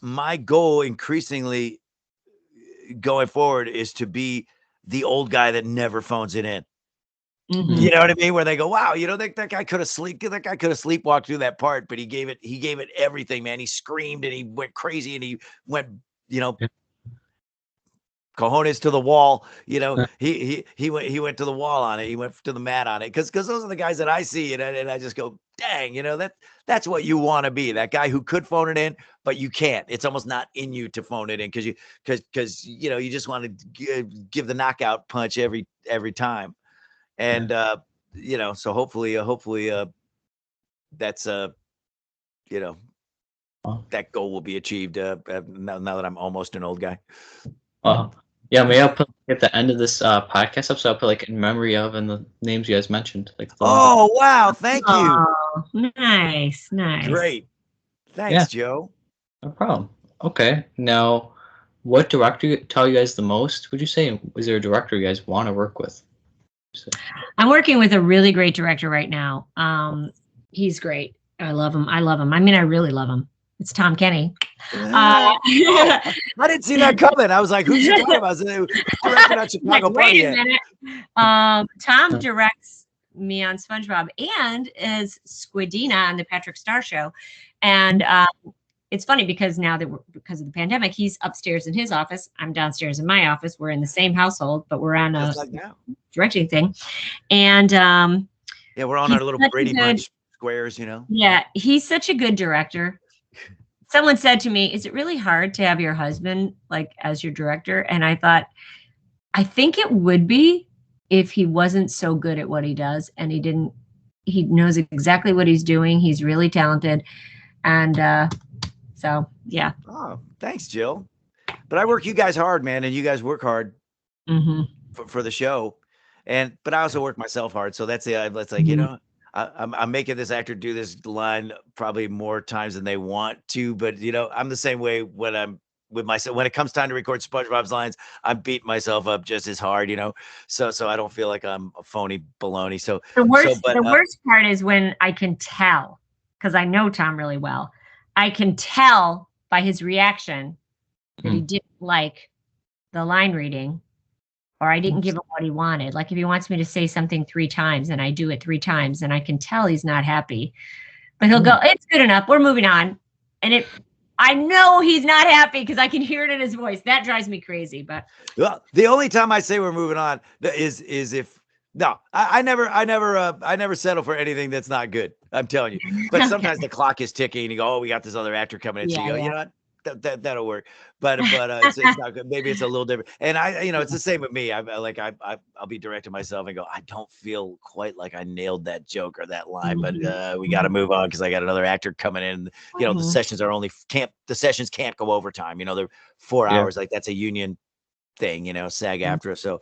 my goal increasingly going forward is to be the old guy that never phones it in. Mhm. You know what I mean? Where they go, wow, that guy could have sleepwalked through that part, but he gave it everything, man. He screamed and he went crazy and he went, cojones to the wall. He went to the wall on it. He went to the mat on it. Because those are the guys that I see, and I just go, dang, that's what you want to be. That guy who could phone it in, but you can't. It's almost not in you to phone it in because you just want to give the knockout punch every time. And so hopefully that's that goal will be achieved now that I'm almost an old guy. Yeah, maybe I'll put at the end of this podcast episode, I'll put like in memory of and the names you guys mentioned. Oh wow, thank you. Oh, nice. Great. Thanks, Joe. No problem. Okay. Now, what director taught you guys the most, would you say? Is there a director you guys want to work with? I'm working with a really great director right now. He's great. I love him. I mean, I really love him. It's Tom Kenny. I didn't see that coming. I was like, who's she talking about? Directed on Chicago Wait a minute. Tom directs me on SpongeBob and is Squidina on the Patrick Star Show. And it's funny because now because of the pandemic, he's upstairs in his office. I'm downstairs in my office. We're in the same household, but we're on a directing thing. And yeah, we're on our little Brady Bunch squares, Yeah, he's such a good director. Someone said to me, is it really hard to have your husband as your director? And I thought, I think it would be if he wasn't so good at what he does, and he knows exactly what he's doing. He's really talented. And so, yeah. Oh, thanks, Jill. But I work you guys hard, man, and you guys work hard for the show. But I also work myself hard. So that's like, I'm making this actor do this line probably more times than they want to, but I'm the same way when I'm with myself. When it comes time to record SpongeBob's lines, I'm beating myself up just as hard, so I don't feel like I'm a phony baloney. So the worst part is when I can tell, because I know Tom really well. I can tell by his reaction that he didn't like the line reading, or I didn't give him what he wanted. Like if he wants me to say something 3 times and I do it 3 times, and I can tell he's not happy, but he'll go, it's good enough, we're moving on. And I know he's not happy because I can hear it in his voice. That drives me crazy. But the only time I say we're moving on is if I never settle for anything that's not good. I'm telling you. But sometimes the clock is ticking and you go, oh, we got this other actor coming in. So you go, you know what? That'll work, but it's not good. Maybe it's a little different. And it's the same with me. I'll be directing myself and go, I don't feel quite like I nailed that joke or that line, but we got to move on because I got another actor coming in. The sessions can't go overtime. They're 4 hours. Like that's a union thing. SAG-AFTRA.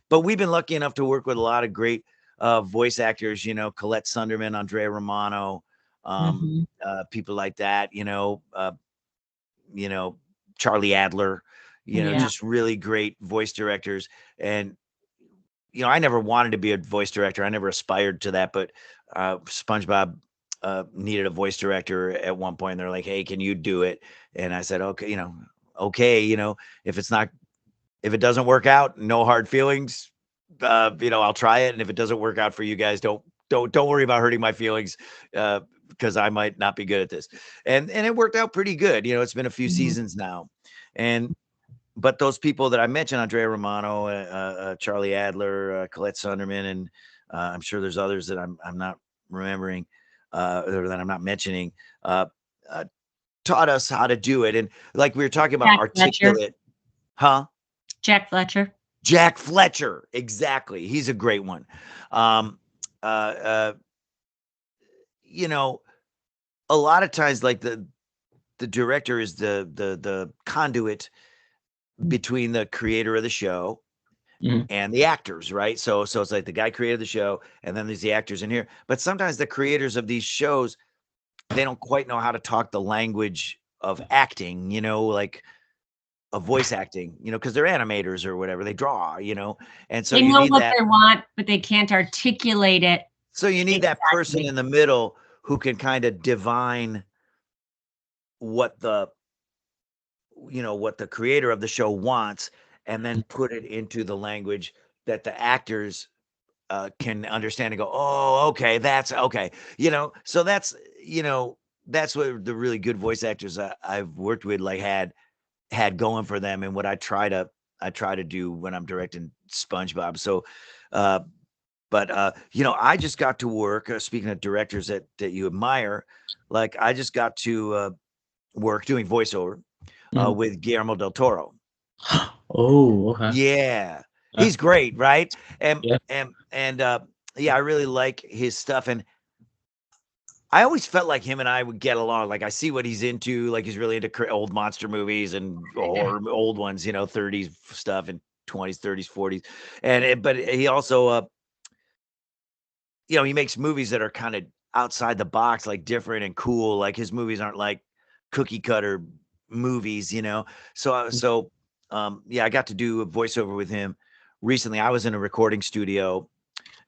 But we've been lucky enough to work with a lot of great voice actors. Colette Sunderman, Andrea Romano, people like that. Charlie Adler, just really great voice directors. And, I never wanted to be a voice director. I never aspired to that, but SpongeBob needed a voice director at one point. And they're like, hey, can you do it? And I said, okay, if it doesn't work out, no hard feelings, I'll try it. And if it doesn't work out for you guys, don't worry about hurting my feelings. Because I might not be good at this. And it worked out pretty good. It's been a few seasons now. But those people that I mentioned, Andrea Romano, Charlie Adler, Colette Sunderman, and I'm sure there's others that I'm not remembering or that I'm not mentioning, taught us how to do it. And like we were talking about articulate. Jack Fletcher. Jack Fletcher. Exactly. He's a great one. A lot of times, like the director is the conduit between the creator of the show and the actors, right? So it's like the guy created the show, and then there's the actors in here. But sometimes the creators of these shows they don't quite know how to talk the language of acting, you know, like of voice acting, you know, because they're animators or whatever, they draw, you know, and so They you know need what that. they want, but they can't articulate it. So you need that person in the middle who can kind of divine what the, you know, what the creator of the show wants, and then put it into the language that the actors can understand and go, oh, okay, that's okay, you know. So that's, you know, that's what the really good voice actors I've worked with like had going for them, and what I try to do when I'm directing SpongeBob. So, but you know, I just got to work. Speaking of directors that you admire, like I just got to work doing voiceover with Guillermo del Toro. Oh, okay. Yeah, he's great, right? And Yeah. yeah, I really like his stuff, and I always felt like him and I would get along. Like I see what he's into. Like he's really into old monster movies and horror, old ones, you know, 30s stuff and 20s, 30s, 40s, but he also, you know, he makes movies that are kind of outside the box, like different and cool. Like his movies aren't like cookie cutter movies, you know. So yeah, I got to do a voiceover with him recently. I was in a recording studio,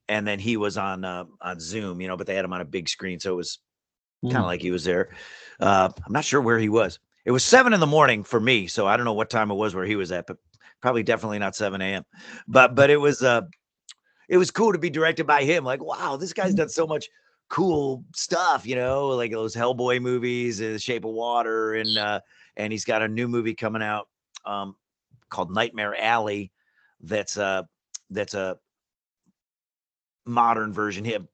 and then he was on Zoom, you know, but they had him on a big screen, so it was kind of like he was there. I'm not sure where he was. It was 7 a.m. for me, so I don't know what time it was where he was at, but probably definitely not 7 a.m. But it was cool to be directed by him. Like, wow, this guy's done so much cool stuff, you know, like those Hellboy movies, The Shape of Water, and he's got a new movie coming out called Nightmare Alley. That's a modern version.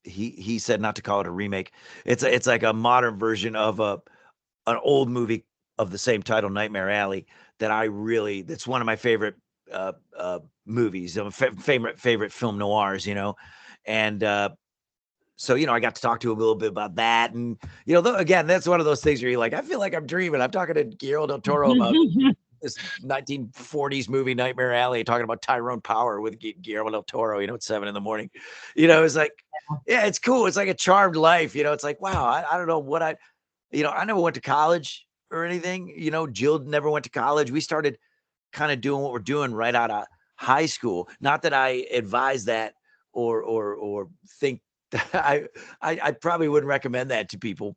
He said not to call it a remake. It's like a modern version of an old movie of the same title, Nightmare Alley. That's one of my favorite movies, favorite film noirs, you know. And so, you know, I got to talk to him a little bit about that. And, you know, again, that's one of those things where you're like, I feel like I'm dreaming. I'm talking to Guillermo del Toro about this 1940s movie, Nightmare Alley, talking about Tyrone Power with Guillermo del Toro, you know, at 7 a.m. You know, it's like, yeah, it's cool. It's like a charmed life. You know, it's like, wow, I don't know what you know, I never went to college or anything. You know, Jill never went to college. We started kind of doing what we're doing right out of high school. Not that I advise that or think that I probably wouldn't recommend that to people,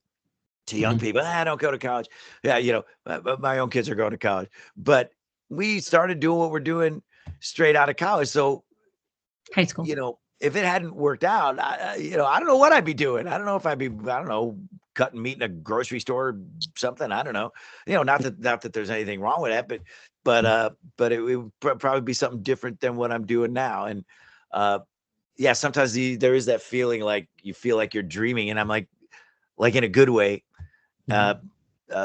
to young people. Don't go to college. Yeah, you know, my own kids are going to college, but we started doing what we're doing straight out of college. So high school, you know, if it hadn't worked out, you know, I don't know what I'd be doing. I don't know if I'd be, I don't know, cutting meat in a grocery store or something. I don't know. You know, not that there's anything wrong with that, but it would probably be something different than what I'm doing now. And yeah, sometimes there is that feeling like you feel like you're dreaming, and I'm like in a good way.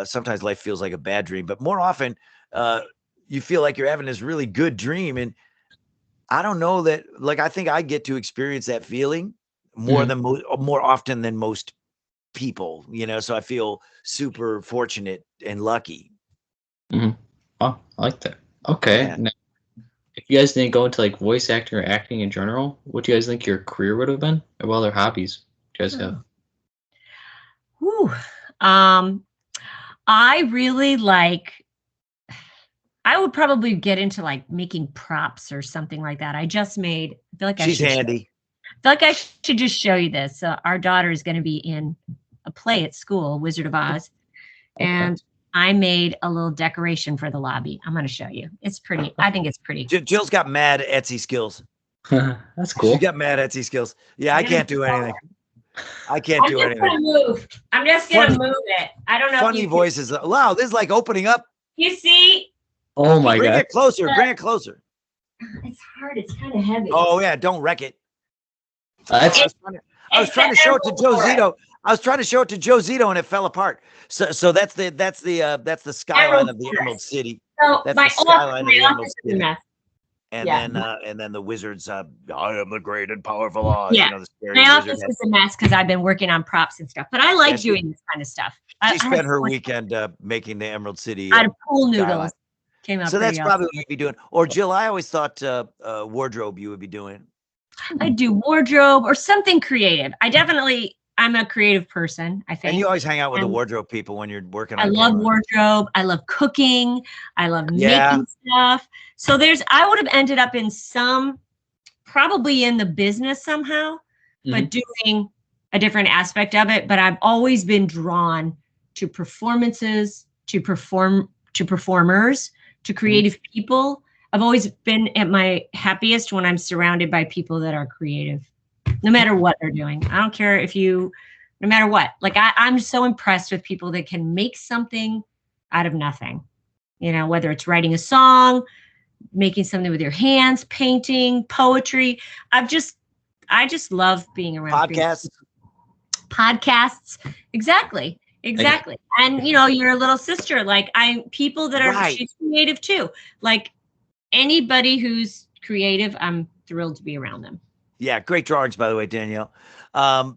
Sometimes life feels like a bad dream, but more often you feel like you're having this really good dream. And I don't know that, like, I think I get to experience that feeling more often than most people, you know, so I feel super fortunate and lucky. Oh, I like that. Okay. Yeah. Now, if you guys didn't go into like voice acting or acting in general, what do you guys think your career would have been? Or what other hobbies do you guys have? Whew. I really I would probably get into like making props or something like that. I feel like she's handy. I feel like I should just show you this. Our daughter is going to be in a play at school, Wizard of Oz. And I made a little decoration for the lobby. I'm going to show you. It's pretty. I think it's pretty. Jill's got mad Etsy skills. That's cool. She got mad Etsy skills. Yeah, I can't do anything. I can't do anything. I'm just going to move it. I don't know. Funny voices. Wow, this is like opening up. You see? Oh my God. Bring it closer. Bring it closer. It's hard. It's kind of heavy. Oh yeah, don't wreck it. I was trying to show it to Joe Zito. I was trying to show it to Joe Zito, and it fell apart. So that's the skyline of the Emerald City. So that's my the skyline of the Emerald office is a City. mess. And then the wizards. I am the great and powerful Oz. Yeah. You know, the scary My wizard office is a mess because I've been working on props and stuff. But I like doing this kind of stuff. She spent her weekend making the Emerald City. Out of pool noodles. skyline. Came out So that's pretty probably what you'd be doing. Or Jill, I always thought wardrobe you would be doing. I do wardrobe or something creative. I'm I'm a creative person, I think. And you always hang out with the And wardrobe people when you're working on I love camera. wardrobe. I love cooking. I love Yeah. making stuff. So I would have ended up in probably in the business somehow, but doing a different aspect of it. But I've always been drawn to performances, to performers, to creative people. I've always been at my happiest when I'm surrounded by people that are creative, no matter what they're doing. I don't care no matter what. Like I'm so impressed with people that can make something out of nothing. You know, whether it's writing a song, making something with your hands, painting, poetry. I just love being around podcasts. Exactly. And your little sister, like people that are, she's creative too. Like anybody who's creative, I'm thrilled to be around them. Yeah. Great drawings, by the way, Danielle. I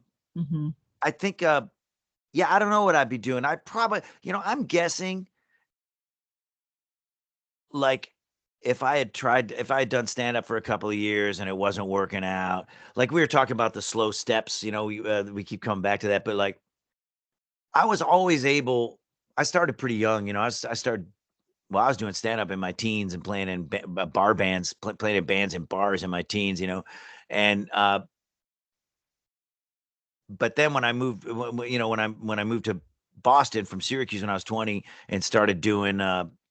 think, I don't know what I'd be doing. I probably, I'm guessing like if I had done stand up for a couple of years and it wasn't working out, like we were talking about the slow steps, we keep coming back to that, but like I was always I started pretty young, I was doing stand up in my teens and playing in bar bands, playing in bands and bars in my teens, and, but then when I moved, when I moved to Boston from Syracuse when I was 20 and started doing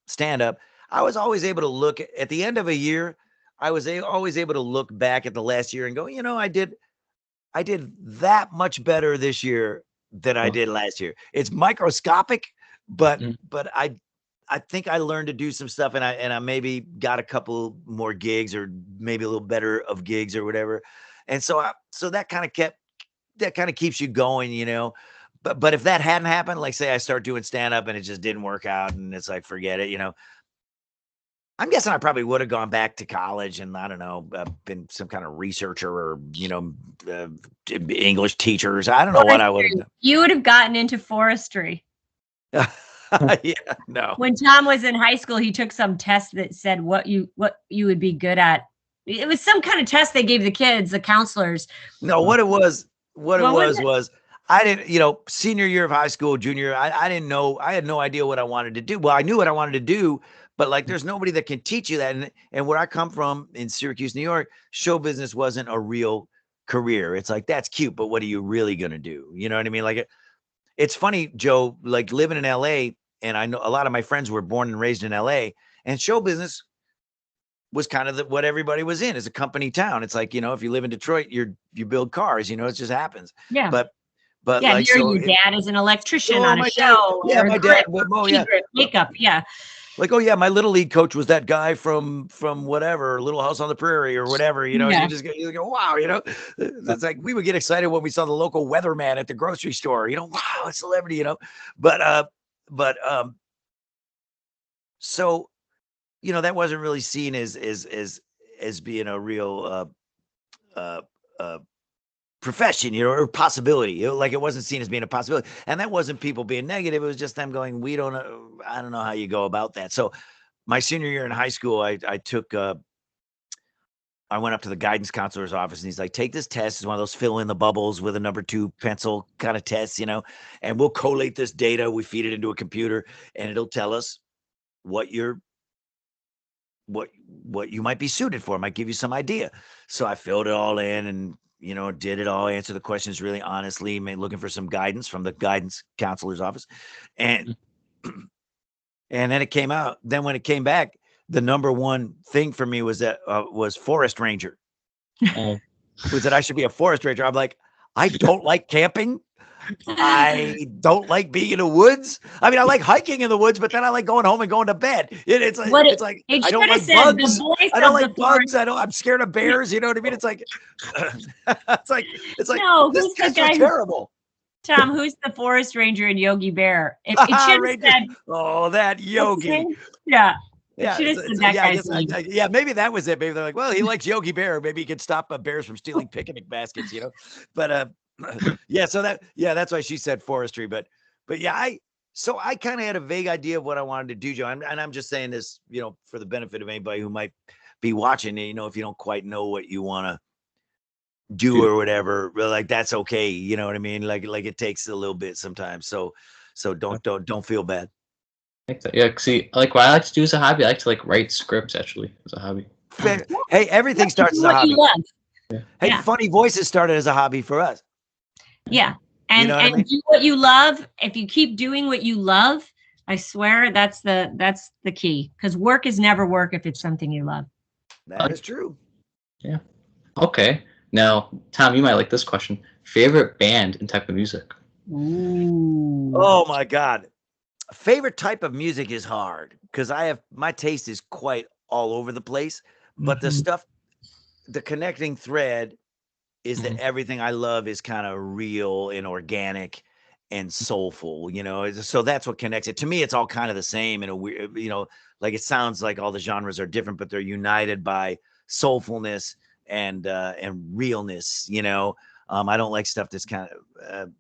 stand up, I was always able to look at the end of a year. I was always able to look back at the last year and go, I did that much better this year than I did last year. It's microscopic, but I think I learned to do some stuff, and I maybe got a couple more gigs, or maybe a little better of gigs or whatever. And so that kind of keeps you going, but if that hadn't happened, like say I start doing stand up and it just didn't work out and it's like, forget it, I'm guessing I probably would have gone back to college and I don't know, been some kind of researcher or, English teachers. I don't know what I would have done. You would have gotten into forestry. Yeah, no. When Tom was in high school, he took some test that said what you would be good at. It was some kind of test they gave the kids, the counselors. No, what it was I didn't, senior year of high school, junior year, I didn't know. I had no idea what I wanted to do. Well, I knew what I wanted to do, but like there's nobody that can teach you that. And where I come from in Syracuse, New York, show business wasn't a real career. It's like, that's cute, but what are you really going to do? You know what I mean? Like it's funny, Joe, like living in LA, and I know a lot of my friends were born and raised in LA, and show business was kind of what everybody was in, as a company town. It's like, if you live in Detroit, you build cars, it just happens. Yeah. But yeah, like, here your dad is an electrician on a show. Yeah, my dad. Makeup. Yeah. Like, oh yeah, my little league coach was that guy from whatever, Little House on the Prairie or whatever. You go, wow. It's like we would get excited when we saw the local weatherman at the grocery store. Wow, a celebrity. So, that wasn't really seen as being a real profession, or possibility. Like it wasn't seen as being a possibility. And that wasn't people being negative. It was just them going, I don't know how you go about that. So my senior year in high school, I went up to the guidance counselor's office and he's like, take this test. It's one of those fill in the bubbles with a number 2 pencil kind of tests, and we'll collate this data. We feed it into a computer and it'll tell us what you might be suited for. It might give you some idea. So I filled it all in and, did it all, answer the questions really honestly, looking for some guidance from the guidance counselor's office. And then it came out. Then when it came back, the number 1 thing for me was was forest ranger. Was that I should be a forest ranger. I'm like, I don't like camping. I don't like being in the woods. I mean, I like hiking in the woods, but then I like going home and going to bed. It's like I don't like bugs. I don't like bugs. I'm scared of bears. You know what I mean? It's like no, this is terrible. Tom, who's the forest ranger in Yogi Bear? It should have said, oh, that Yogi. Yeah. Yeah, maybe that was it. Maybe they're like, well, he likes Yogi Bear. Maybe he can stop bears from stealing picnic baskets, But that's why she said forestry. But yeah, I kind of had a vague idea of what I wanted to do, Joe. And I'm just saying this, for the benefit of anybody who might be watching, if you don't quite know what you want do or whatever, like that's okay. You know what I mean? Like it takes a little bit sometimes. So don't feel bad. Yeah, see, like what I like to do as a hobby, I like to like write scripts actually as a hobby. Hey, everything starts as a What hobby. you love. Hey, Yeah. funny voices started as a hobby for us. Yeah. And know what I mean? do what you love. If you keep doing what you love, I swear that's the key. Because work is never work if it's something you love. That is true. Yeah. Okay. Now, Tom, you might like this question. Favorite band and type of music? Ooh. Oh my God. Favorite type of music is hard because my taste is quite all over the place. But the connecting thread is that everything I love is kind of real and organic and soulful, so that's what connects it to me. It's all kind of the same in a weird, like it sounds like all the genres are different, but they're united by soulfulness and realness. I don't like stuff that's kind of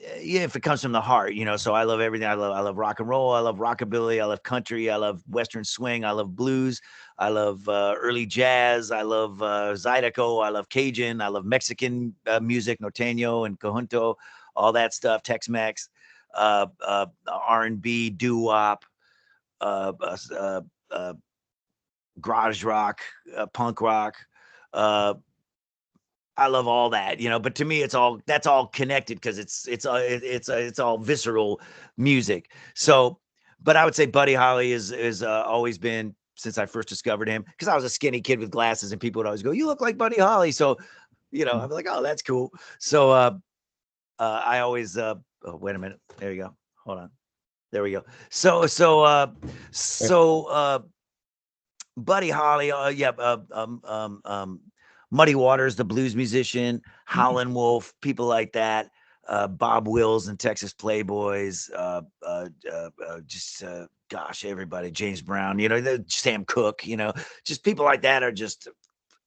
if it comes from the heart, so I love everything. I love rock and roll. I love rockabilly. I love country. I love Western swing. I love blues. I love early jazz. I love Zydeco. I love Cajun. I love Mexican music, norteño and conjunto, all that stuff, Tex-Mex, R&B, doo-wop, garage rock, punk rock, I love all that, but to me, that's all connected because it's all visceral music. So, but I would say Buddy Holly is always been since I first discovered him because I was a skinny kid with glasses and people would always go, "You look like Buddy Holly." So, I'm like, "Oh, that's cool." So, I always oh, wait a minute, there you go. Hold on, there we go. So, Buddy Holly, Muddy Waters, the blues musician, Howlin' Wolf, people like that, Bob Wills and Texas Playboys, gosh, everybody, James Brown, Sam Cooke, just people like that are just,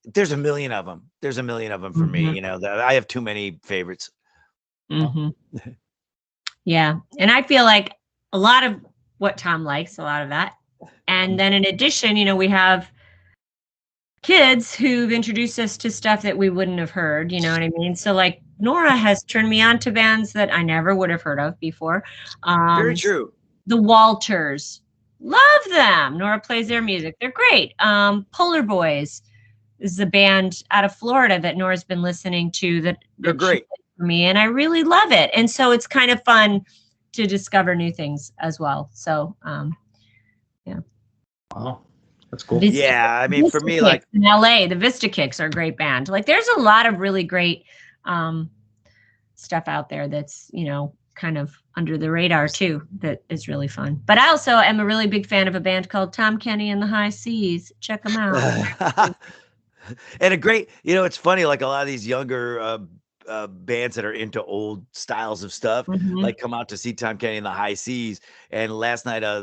there's a million of them. There's a million of them for me, I have too many favorites. Yeah. And I feel like a lot of what Tom likes, a lot of that. And then in addition, we have kids who've introduced us to stuff that we wouldn't have heard, you know what I mean? So like Nora has turned me on to bands that I never would have heard of before. Very true. The Walters, love them. Nora plays their music. They're great. Polar Boys is a band out of Florida that Nora's been listening to that they're great for me. And I really love it. And so it's kind of fun to discover new things as well. So, yeah. Wow. That's cool. Yeah, I mean, for me, like in LA, the Vista Kicks are a great band. Like, there's a lot of really great stuff out there that's, kind of under the radar too. That is really fun. But I also am a really big fan of a band called Tom Kenny and the High Seas. Check them out. And a great, it's funny, like a lot of these younger bands that are into old styles of stuff, like come out to see Tom Kenny and the High Seas. And last night, I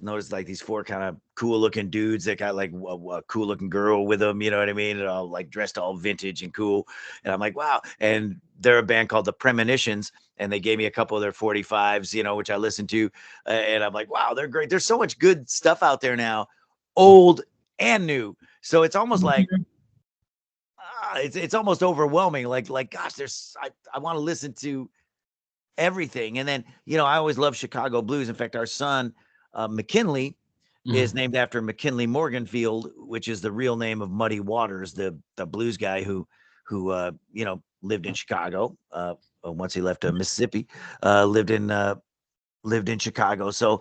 noticed like these 4 kind of cool looking dudes that got like a cool looking girl with them, you know what I mean? And all like dressed all vintage and cool. And I'm like, wow. And they're a band called the Premonitions. And they gave me a couple of their 45s, which I listened to. And I'm like, wow, they're great. There's so much good stuff out there now, old and new. So it's almost like, it's almost overwhelming. Like, gosh, I want to listen to everything. And then, I always love Chicago blues. In fact, our son, McKinley, is named after McKinley Morganfield, which is the real name of Muddy Waters, the blues guy who lived in Chicago. Once he left Mississippi, lived in Chicago. So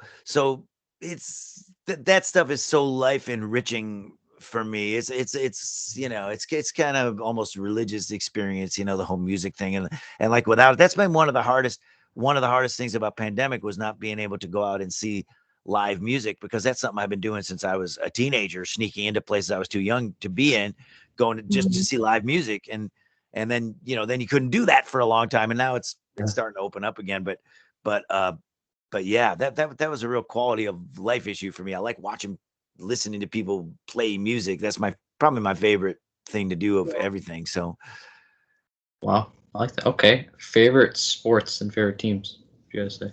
it's that stuff is so life enriching for me. It's kind of almost religious experience, the whole music thing. And like without it, that's been one of the hardest things about pandemic was not being able to go out and see live music, because that's something I've been doing since I was a teenager, sneaking into places I was too young to be in, going to just to see live music. And then, then you couldn't do that for a long time. And now it's starting to open up again. But yeah, that was a real quality of life issue for me. I like listening to people play music. That's probably my favorite thing to do of everything. So, wow, I like that. Okay, favorite sports and favorite teams, you gotta say.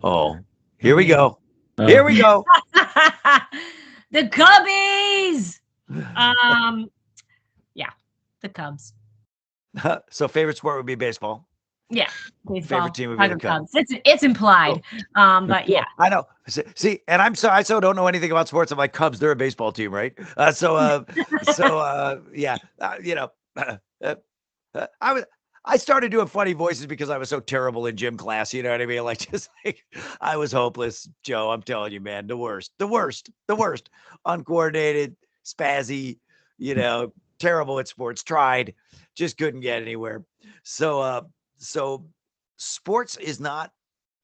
Oh, here we go. Here we go. The Cubbies. Yeah, the Cubs. So favorite sport would be baseball. Yeah, baseball. Favorite team would be the Cubs. It's implied, but yeah. I know. See, and I so don't know anything about sports. I'm like Cubs. They're a baseball team, right? Yeah. I started doing funny voices because I was so terrible in gym class. You know what I mean? Like just like I was hopeless, Joe. I'm telling you, man, the worst. Uncoordinated, spazzy. Terrible at sports. Tried, just couldn't get anywhere. So sports is not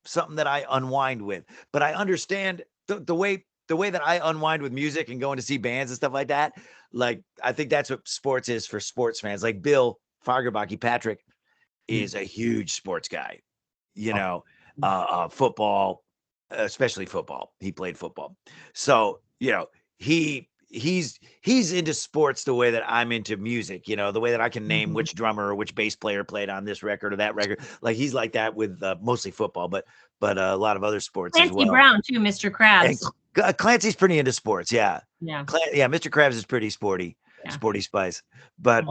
something that I unwind with, but I understand the way that I unwind with music and going to see bands and stuff like that. Like I think that's what sports is for sports fans. Like Bill Fagerbaki Patrick is a huge sports guy. Football, especially football. He played football, so he's into sports the way that I'm into music, the way that I can name which drummer or which bass player played on this record or that record. Like he's like that with mostly football, but a lot of other sports as well. Clancy Brown too, Mr. Krabs. And Clancy's pretty into sports. Yeah. Yeah. Mr. Krabs is pretty sporty, sporty spice. But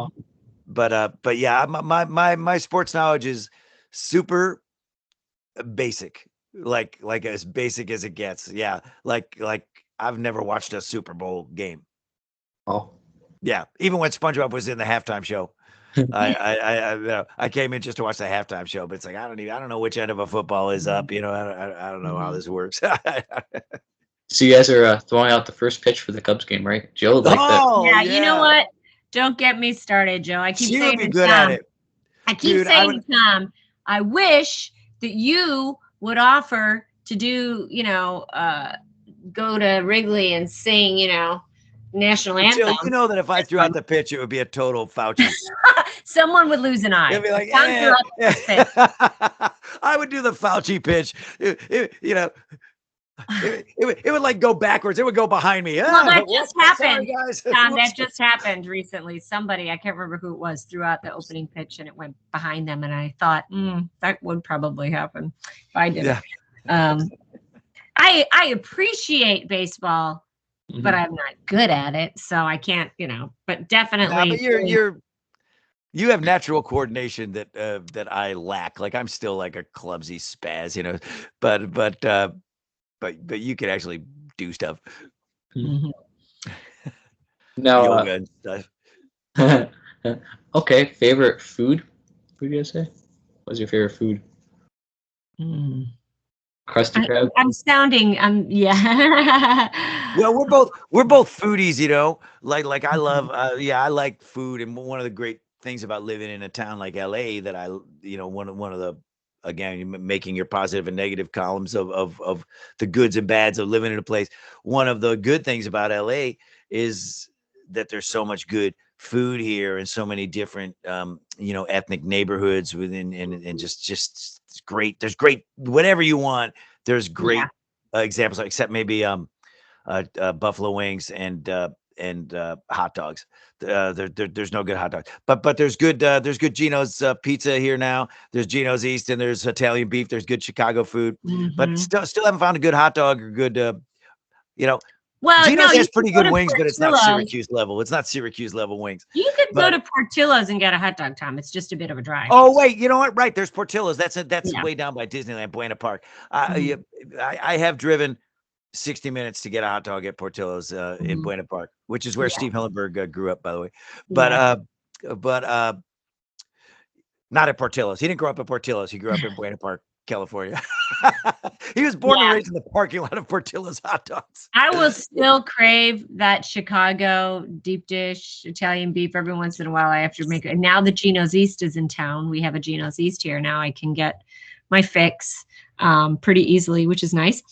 yeah, my sports knowledge is super basic, like as basic as it gets. Yeah. Like I've never watched a Super Bowl game. Oh, yeah. Even when SpongeBob was in the halftime show, I came in just to watch the halftime show. But it's like I don't know which end of a football is up. I don't know how this works. So you guys are throwing out the first pitch for the Cubs game, right? Joe, like that. Yeah, you know what? Don't get me started, Joe. I keep saying be good at it. I keep saying, Tom, I wish that you would offer to do, go to Wrigley and sing, national anthem. You know that if I threw out the pitch, it would be a total Fauci. Would lose an eye. It'd be like, I would do the Fauci pitch. It would like go backwards. It would go behind me. Well, that just happened, Tom. That just happened recently. Somebody, I can't remember who it was, threw out the opening pitch and it went behind them. And I thought, that would probably happen if I did it. I appreciate baseball, but I'm not good at it, so I can't, But definitely, but you have natural coordination that I lack. Like I'm still like a clumsy spaz, but you can actually do stuff. No. Yoga and stuff. Okay, favorite food? What did you guys say? What's your favorite food? Krusty Krab. I'm sounding. Yeah. Well, we're both foodies, Like I love. I like food, and one of the great things about living in a town like LA that I, one of the, again, making your positive and negative columns of the goods and bads of living in a place. One of the good things about LA is that there's so much good food here and so many different, ethnic neighborhoods within, and just great. There's great, whatever you want. There's great examples, except maybe buffalo wings and hot dogs. There's no good hot dogs, but there's good Gino's pizza here now. There's Gino's East, and there's Italian beef. There's good Chicago food, but still haven't found a good hot dog or good, Well, Gino's has pretty good wings, but it's not Syracuse level. It's not Syracuse level wings. You could go to Portillo's and get a hot dog, Tom. It's just a bit of a drive. Oh wait, you know what? Right, there's Portillo's. That's way down by Disneyland, Buena Park. I have driven 60 minutes to get a hot dog at Portillo's in Buena Park, which is where Steve Hillenburg grew up, by the way. But not at Portillo's. He didn't grow up at Portillo's. He grew up in Buena Park, California. He was born and raised in the parking lot of Portillo's hot dogs. I will still crave that Chicago deep dish Italian beef every once in a while. I have to make it. And now that Gino's East is in town, we have a Gino's East here. Now I can get my fix pretty easily, which is nice.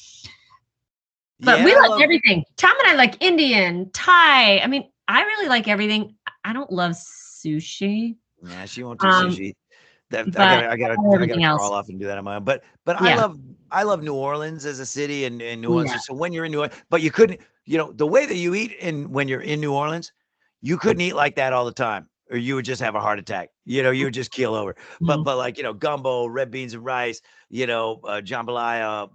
But we like everything. Tom and I like Indian, Thai. I mean, I really like everything. I don't love sushi. Yeah, she won't do sushi. I gotta crawl off and do that on my own. But I love New Orleans as a city and New Orleans. Yeah. So when you're in New Orleans, but you couldn't, the way that you eat when you're in New Orleans, you couldn't eat like that all the time, or you would just have a heart attack. You would just keel over. But like gumbo, red beans and rice, jambalaya,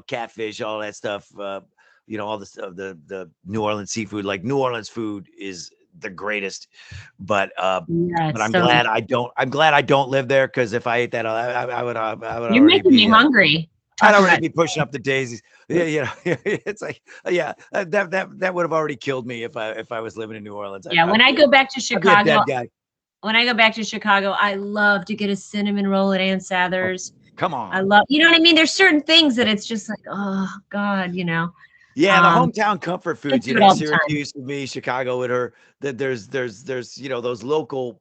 catfish, all that stuff. All the New Orleans seafood. Like New Orleans food is the greatest. But Yeah, but I'm so glad I don't. I'm glad I don't live there, because if I ate that, I would. I would you're already making be. me hungry. I'd Talking already about be pushing up the daisies. Yeah, you know, it's like, yeah, that would have already killed me if I was living in New Orleans. yeah, when I go back to I'd be a Chicago, dead guy. when I go back to Chicago, I love to get a cinnamon roll at Aunt Sather's. Come on. I love, you know what I mean? There's certain things that it's just like, oh God, you know. Yeah, the hometown comfort foods, do you it know, all the time. Syracuse with me, Chicago with her. That there's you know, those local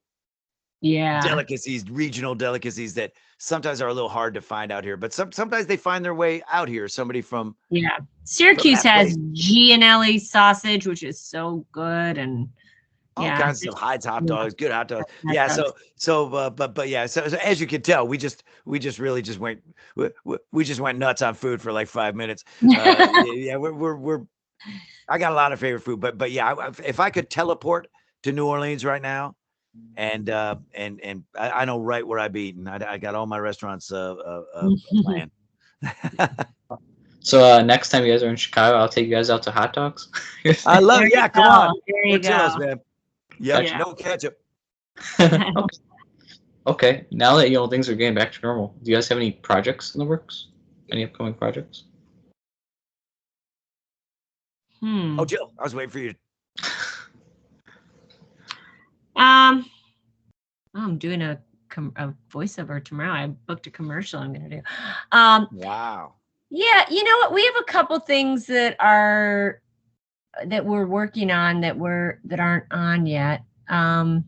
Yeah. delicacies, regional delicacies that sometimes are a little hard to find out here, but sometimes they find their way out here. Somebody from Yeah. Syracuse that has place. Gianelli sausage, which is so good, and all yeah, kinds of Hyde's hot dogs, good hot dogs. hot Yeah, dogs. but yeah, so as you can tell, we just really just went we just went nuts on food for like 5 minutes. Yeah, we're I got a lot of favorite food, but yeah, if I could teleport to New Orleans right now, and I know right where I've eaten. I got all my restaurants planned. So next time you guys are in Chicago, I'll take you guys out to hot dogs. I love it. Yeah, come on. There you Portillo's, go. man. Yep, Yeah. no ketchup. Okay, now that things are getting back to normal, do you guys have any projects in the works? Any upcoming projects? Oh, Jill, I was waiting for you. I'm doing a voiceover tomorrow. I booked a commercial I'm going to do. Wow. Yeah, you know what? We have a couple things that we're working on that aren't on yet. I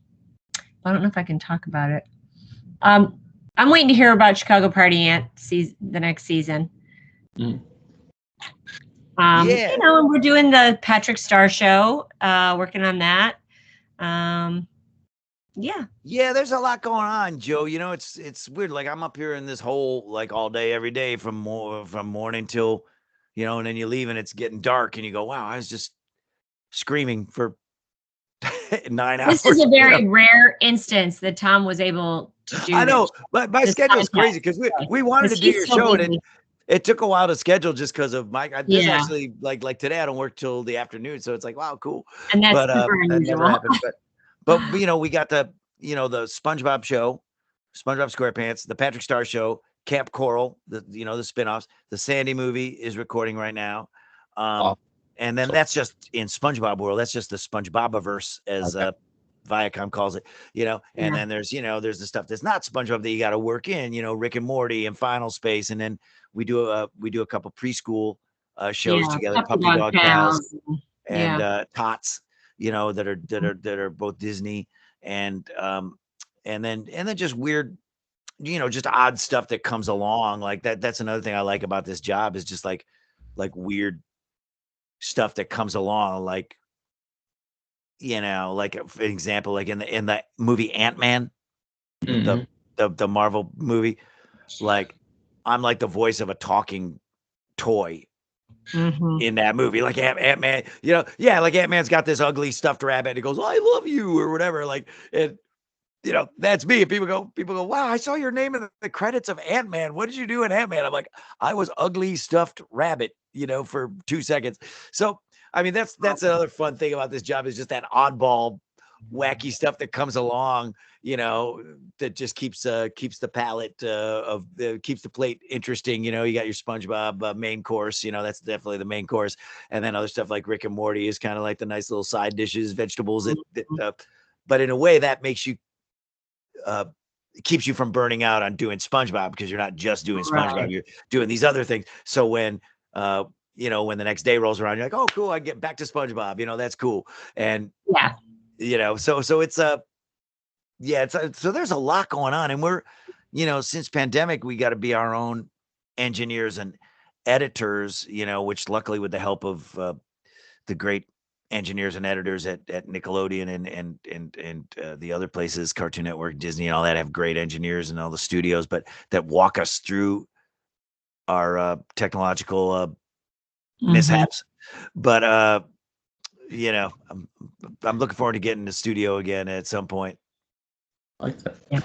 don't know if I can talk about it. I'm waiting to hear about Chicago Party Ant the next season. Yeah. You know, and we're doing the Patrick Star show, working on that. Yeah, there's a lot going on, Joe. You know, it's weird. Like I'm up here in this hole like all day, every day from morning till, you know, and then you leave and it's getting dark and you go, wow, I was just screaming for 9 hours. This is a very rare instance that Tom was able to do. I know, but my schedule's crazy because we wanted to do your show and it took a while to schedule just because of Mike. This actually like today I don't work till the afternoon, so it's like, wow, cool. And that's super that unusual. never happened. But you know, we got the SpongeBob show, SpongeBob SquarePants, the Patrick Star show, Camp Coral, the spinoffs. The Sandy movie is recording right now. And then that's just in SpongeBob world. That's just the SpongeBobiverse, as Viacom calls it, you know. And then there's the stuff that's not SpongeBob that you got to work in, you know, Rick and Morty and Final Space. And then we do a couple preschool shows together, Puppy Dog Pals and Tots, you know, that are both Disney and then just weird, you know, just odd stuff that comes along like that. That's another thing I like about this job is just like weird stuff that comes along, like, you know, like for example, like in the movie Ant-Man, the Marvel movie, like I'm like the voice of a talking toy in that movie, like Ant-Man, you know, like Ant-Man's got this ugly stuffed rabbit and he goes, I love you or whatever, like, and you know, that's me. And people go, wow, I saw your name in the credits of Ant-Man. What did you do in Ant-Man? I'm like, I was ugly stuffed rabbit, you know, for 2 seconds. So, I mean, that's another fun thing about this job is just that oddball, wacky stuff that comes along, you know, that just keeps the palate keeps the plate interesting. You know, you got your SpongeBob main course, you know, that's definitely the main course. And then other stuff like Rick and Morty is kind of like the nice little side dishes, vegetables, but in a way that makes you, keeps you from burning out on doing SpongeBob because you're not just doing SpongeBob, you're doing these other things. So when, you know, when the next day rolls around, you're like, oh, cool, I get back to SpongeBob, you know, that's cool. And, you know, so it's so there's a lot going on. And we're, you know, since pandemic, we got to be our own engineers and editors, you know, which luckily with the help of the great engineers and editors at Nickelodeon and the other places, Cartoon Network, Disney, and all that have great engineers and all the studios, but that walk us through our technological mishaps. But you know, I'm looking forward to getting in the studio again at some point. I like that. Yeah.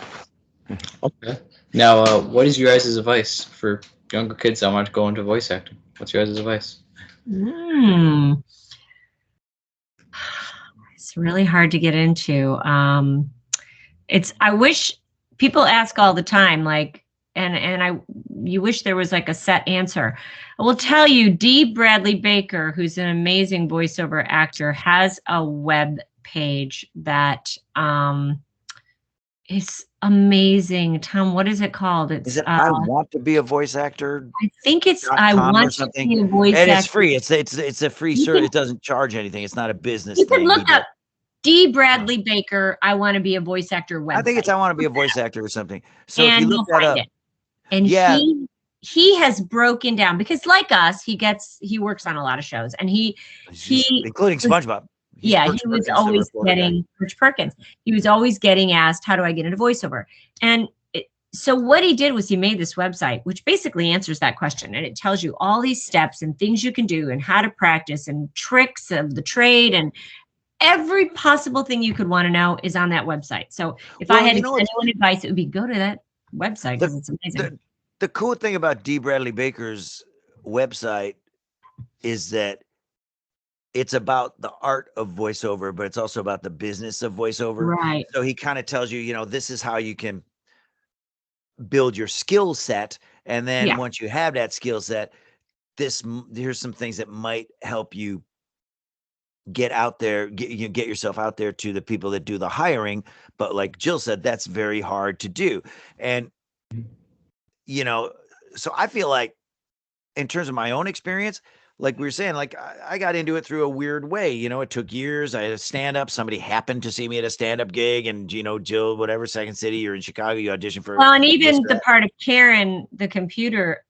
Okay. Now, what is your guys' advice for younger kids that want to go into voice acting? What's your guys' advice? It's really hard to get into. I wish people ask all the time, like, you wish there was like a set answer. I will tell you, D. Bradley Baker, who's an amazing voiceover actor, has a web page that is amazing. Tom, what is it called? Is it I want to be a voice actor? I think it's I .com or want to something? be a voice And it's actor. free. It's a free You service. can- It doesn't charge anything. It's not a business You can thing look either. up D. Bradley Baker, I want to be a voice actor website. I think it's I want to be a voice actor or something. So if and you you'll look that find up, it. And yeah. he has broken down because, like us, he works on a lot of shows, and he including SpongeBob. He's yeah, Perch he was Perkins, the always reporter guy. getting Perch Perkins. He was always getting asked, "How do I get into voiceover?" And so what he did was he made this website, which basically answers that question, and it tells you all these steps and things you can do, and how to practice, and tricks of the trade, and every possible thing you could want to know is on that website. So if I had to give anyone advice, it would be go to that website because it's amazing. The cool thing about D. Bradley Baker's website is that it's about the art of voiceover, but it's also about the business of voiceover. Right. So he kind of tells you, this is how you can build your skill set. And then once you have that skill set, here's some things that might help you get out there, get yourself out there to the people that do the hiring. But like Jill said, that's very hard to do. And, so I feel like in terms of my own experience, like we were saying, like I got into it through a weird way. It took years. I had a stand-up. Somebody happened to see me at a stand-up gig, and Jill, whatever, Second City or in Chicago, you audition for. Well, and even the part of Karen, the computer,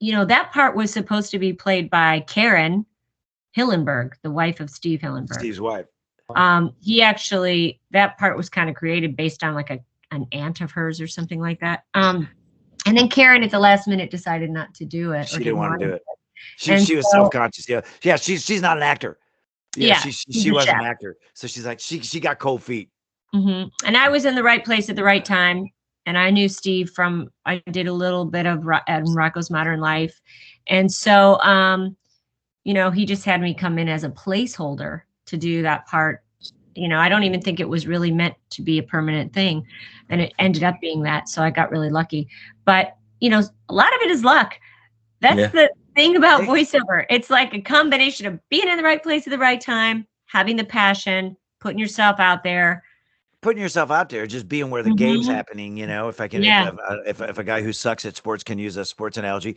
that part was supposed to be played by Karen Hillenberg, the wife of Steve Hillenberg. Steve's wife. He actually, that part was kind of created based on like an aunt of hers or something like that. And then Karen at the last minute decided not to do it. She didn't want to do it. She was so, self-conscious. Yeah. She's not an actor. She was an actor. So she's like, she got cold feet. Mm-hmm. And I was in the right place at the right time. And I knew Steve I did a little bit of Rocco's Modern Life. And so, he just had me come in as a placeholder to do that part. I don't even think it was really meant to be a permanent thing. And it ended up being that. So I got really lucky. But, a lot of it is luck. That's the thing about voiceover. It's like a combination of being in the right place at the right time, having the passion, putting yourself out there. Just being where the game's happening. If I can, if a guy who sucks at sports can use a sports analogy,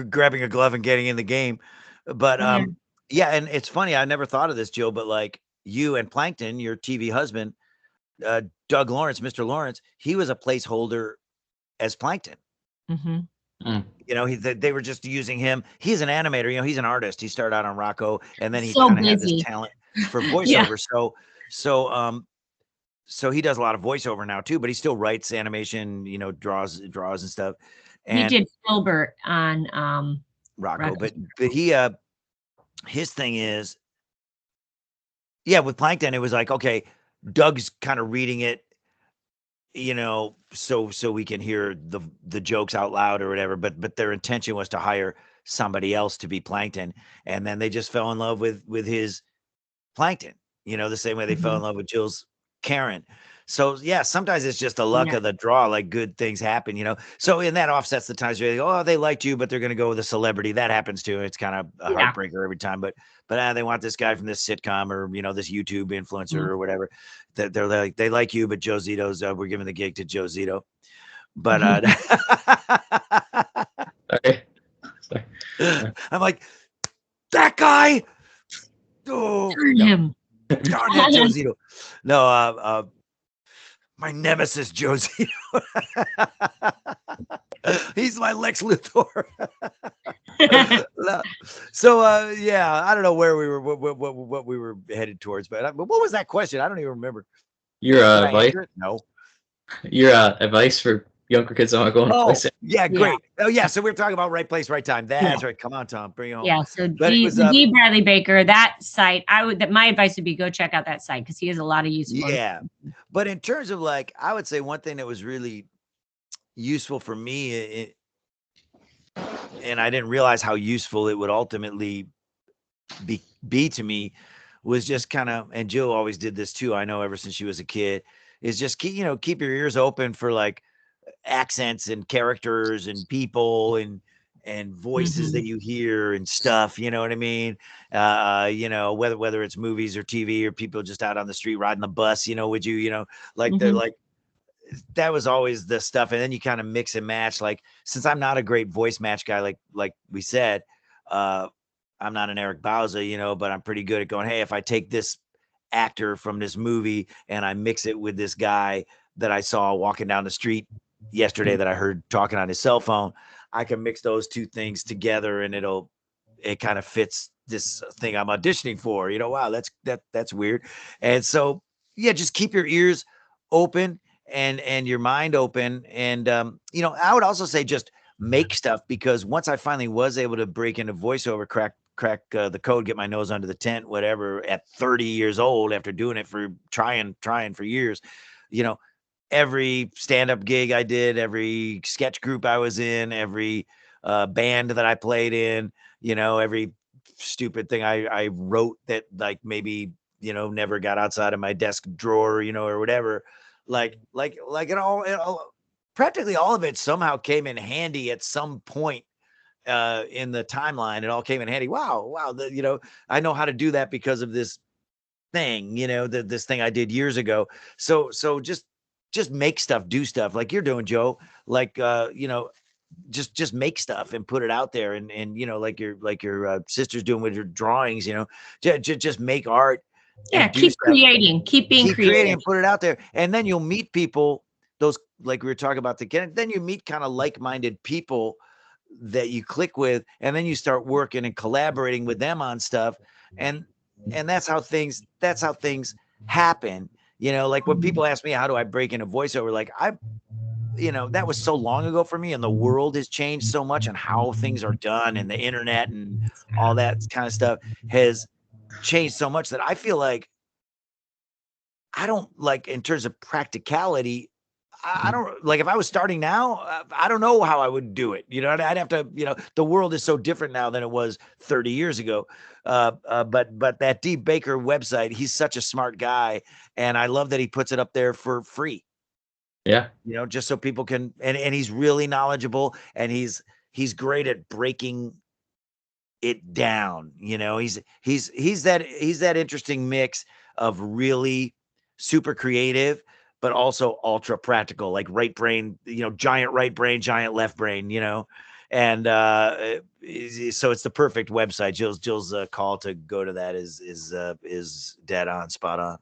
grabbing a glove and getting in the game. But and it's funny. I never thought of this, Jill, but like you and Plankton, your TV husband, Doug Lawrence, Mr. Lawrence, he was a placeholder as Plankton. Mm-hmm. They were just using him. He's an animator. He's an artist. He started out on Rocco, and then he kind of had this talent for voiceover. So he does a lot of voiceover now too, but he still writes animation, draws and stuff. And he did Filbert on Rocco, but he his thing is, with Plankton, it was like, okay, Doug's kind of reading it, so we can hear the jokes out loud or whatever, but their intention was to hire somebody else to be Plankton, and then they just fell in love with his Plankton, the same way they fell in love with Jill's Karen. So sometimes it's just the luck of the draw, like good things happen, so and that offsets the times where they go, oh, they liked you, but they're going to go with a celebrity. That happens too. It's kind of a heartbreaker every time, but they want this guy from this sitcom or this YouTube influencer or whatever. They're like, they like you, but Joe Zito's we're giving the gig to Joe Zito. But I'm like, that guy. Oh, Darn him. Darn that Joe Zito. No, my nemesis, Joe Zito. He's my Lex Luthor. So I don't know where we were, what we were headed towards, but what was that question? I don't even remember. Your advice? No. Your advice for younger kids on going to place it. Yeah, great. Oh yeah, so we're talking about right place, right time. That's right. Come on, Tom, bring it home. Yeah, so D. Bradley Baker, that site, my advice would be go check out that site because he has a lot of useful. Yeah, but in terms of like, I would say one thing that was really useful for me, and I didn't realize how useful it would ultimately be to me, was just kind of, and Jill always did this too. I know ever since she was a kid, is just keep your ears open for like accents and characters and people and voices that you hear and stuff. You know what I mean? Whether it's movies or TV or people just out on the street riding the bus. Would you like they're like. That was always the stuff, and then you kind of mix and match. Like, since I'm not a great voice match guy, like we said, I'm not an Eric Bauza, but I'm pretty good at going, hey, if I take this actor from this movie and I mix it with this guy that I saw walking down the street yesterday that I heard talking on his cell phone, I can mix those two things together, and it kind of fits this thing I'm auditioning for. Wow, that's weird. And so, yeah, just keep your ears open and your mind open. And, I would also say just make stuff, because once I finally was able to break into voiceover, crack the code, get my nose under the tent, whatever, at 30 years old, after doing it for trying for years, every stand-up gig I did, every sketch group I was in, every band that I played in, every stupid thing I wrote that like maybe, never got outside of my desk drawer, or whatever. Like it all, practically all of it somehow came in handy at some point in the timeline. It all came in handy. Wow. I know how to do that because of this thing, this thing I did years ago. So just make stuff, do stuff like you're doing, Joe. Like, just make stuff and put it out there. And like your sister's doing with your drawings, just make art. Yeah, keep creating, keep being creative, and put it out there. And then you'll meet people, those, like we were talking about then you meet kind of like-minded people that you click with, and then you start working and collaborating with them on stuff. And that's how things happen. Like when people ask me, how do I break into voiceover? Like that was so long ago for me, and the world has changed so much, and how things are done, and the internet and all that kind of stuff has changed so much that I feel like I don't, like, in terms of practicality, I don't, like, if I was starting now, I don't know how I would do it. I'd have to, the world is so different now than it was 30 years ago. But that Dee Baker website, he's such a smart guy, and I love that he puts it up there for free. Yeah. Just so people can, and he's really knowledgeable, and he's great at breaking it down. He's that interesting mix of really super creative, but also ultra practical, like right brain, giant right brain, giant left brain, and so it's the perfect website. Jill's call to go to that is dead on, spot on.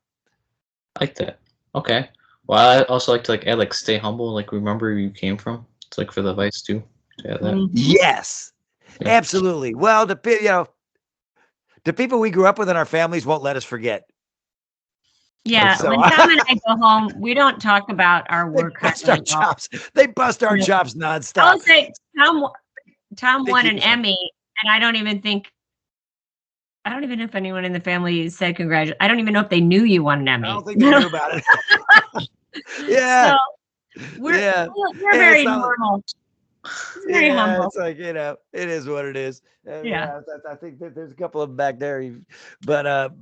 I like that. Okay. Well, I also like to add stay humble, remember where you came from. It's for the advice too. Yeah. Yes. Yeah. Absolutely. Well, the people we grew up with in our families won't let us forget. Yeah, so, when Tom and I go home, we don't talk about our work. They bust our chops nonstop. I'll say Tom won an Emmy, and I don't even know if anyone in the family said congratulations. I don't even know if they knew you won an Emmy. I don't think they knew about it. Yeah. So we're very normal. Very humble. It's like, it is what it is. Yeah. I think there's a couple of them back there, but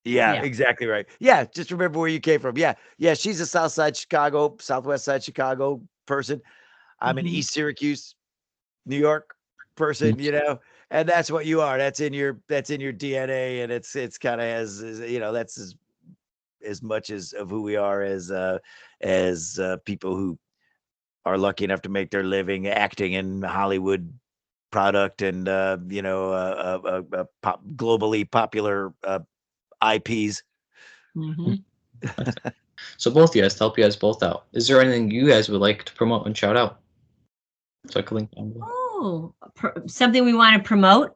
yeah, exactly right. Yeah, just remember where you came from. Yeah, she's a Southwest side Chicago person. I'm an East Syracuse, New York person, and that's what you are. That's in your DNA, and it's kind of that's as much of who we are as people who are lucky enough to make their living acting in Hollywood product and globally popular IPs. So both of you guys, to help you guys both out, is there anything you guys would like to promote and shout out? So I can link down below. Oh, something we want to promote?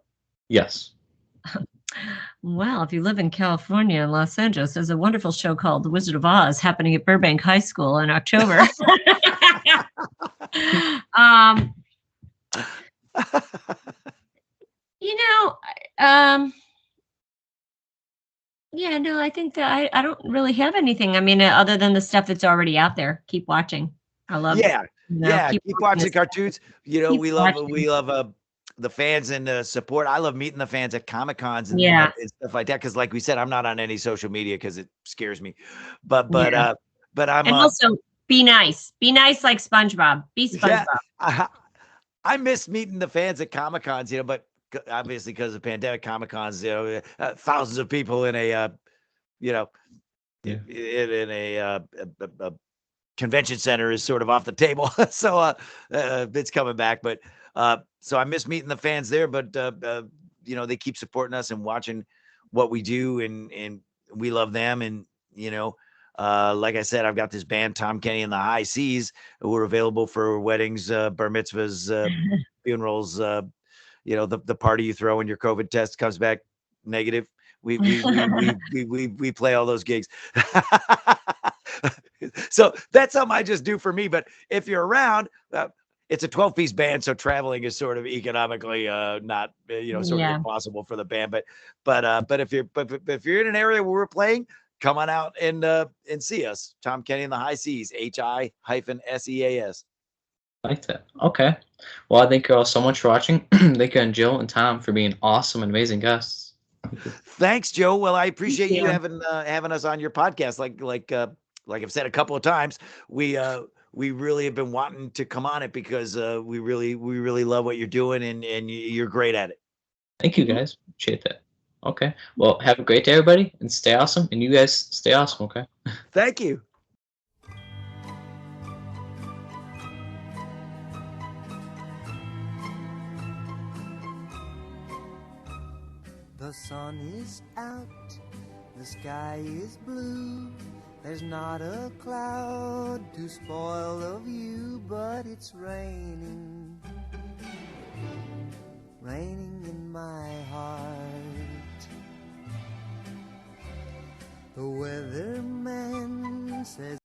Yes. Well, if you live in California and Los Angeles, there's a wonderful show called The Wizard of Oz happening at Burbank High School in October. Yeah, no, I think that I don't really have anything. I mean, other than the stuff that's already out there. Keep watching. I love it. Keep watching cartoons. We love the fans and the support. I love meeting the fans at Comic Cons and, Yeah. and stuff like that. Cause like we said, I'm not on any social media cause it scares me, but Yeah. I'm, And also be nice like SpongeBob. Be yeah, SpongeBob. I miss meeting the fans at Comic Cons, but obviously because of the pandemic, Comic Cons, thousands of people in a, you know, Yeah. in a convention center is sort of off the table. So it's coming back, but so I miss meeting the fans there, but they keep supporting us and watching what we do, and we love them. And like I said, I've got this band, Tom Kenny and the High Seas, who are available for weddings, bar mitzvahs, funerals, the party you throw when your COVID test comes back negative. We play all those gigs. So that's something I just do for me. But if you're around, it's a 12-piece band, so traveling is sort of economically not sort of impossible for the band. But if you're in an area where we're playing, come on out and see us. Tom Kenny and the High Seas, HI-SEAS. I like that. Okay. Well, I thank you all so much for watching. Thank you, and Jill and Tom, for being awesome and amazing guests. Thanks, Joe. Well, I appreciate you having us on your podcast. Like I've said a couple of times, we really have been wanting to come on it because we really love what you're doing, and you're great at it. Thank you, guys. Appreciate that. Okay. Well, have a great day, everybody, and stay awesome. And you guys stay awesome, okay? Thank you. The sun is out, the sky is blue. There's not a cloud to spoil the view, but it's raining, raining in my heart. The weather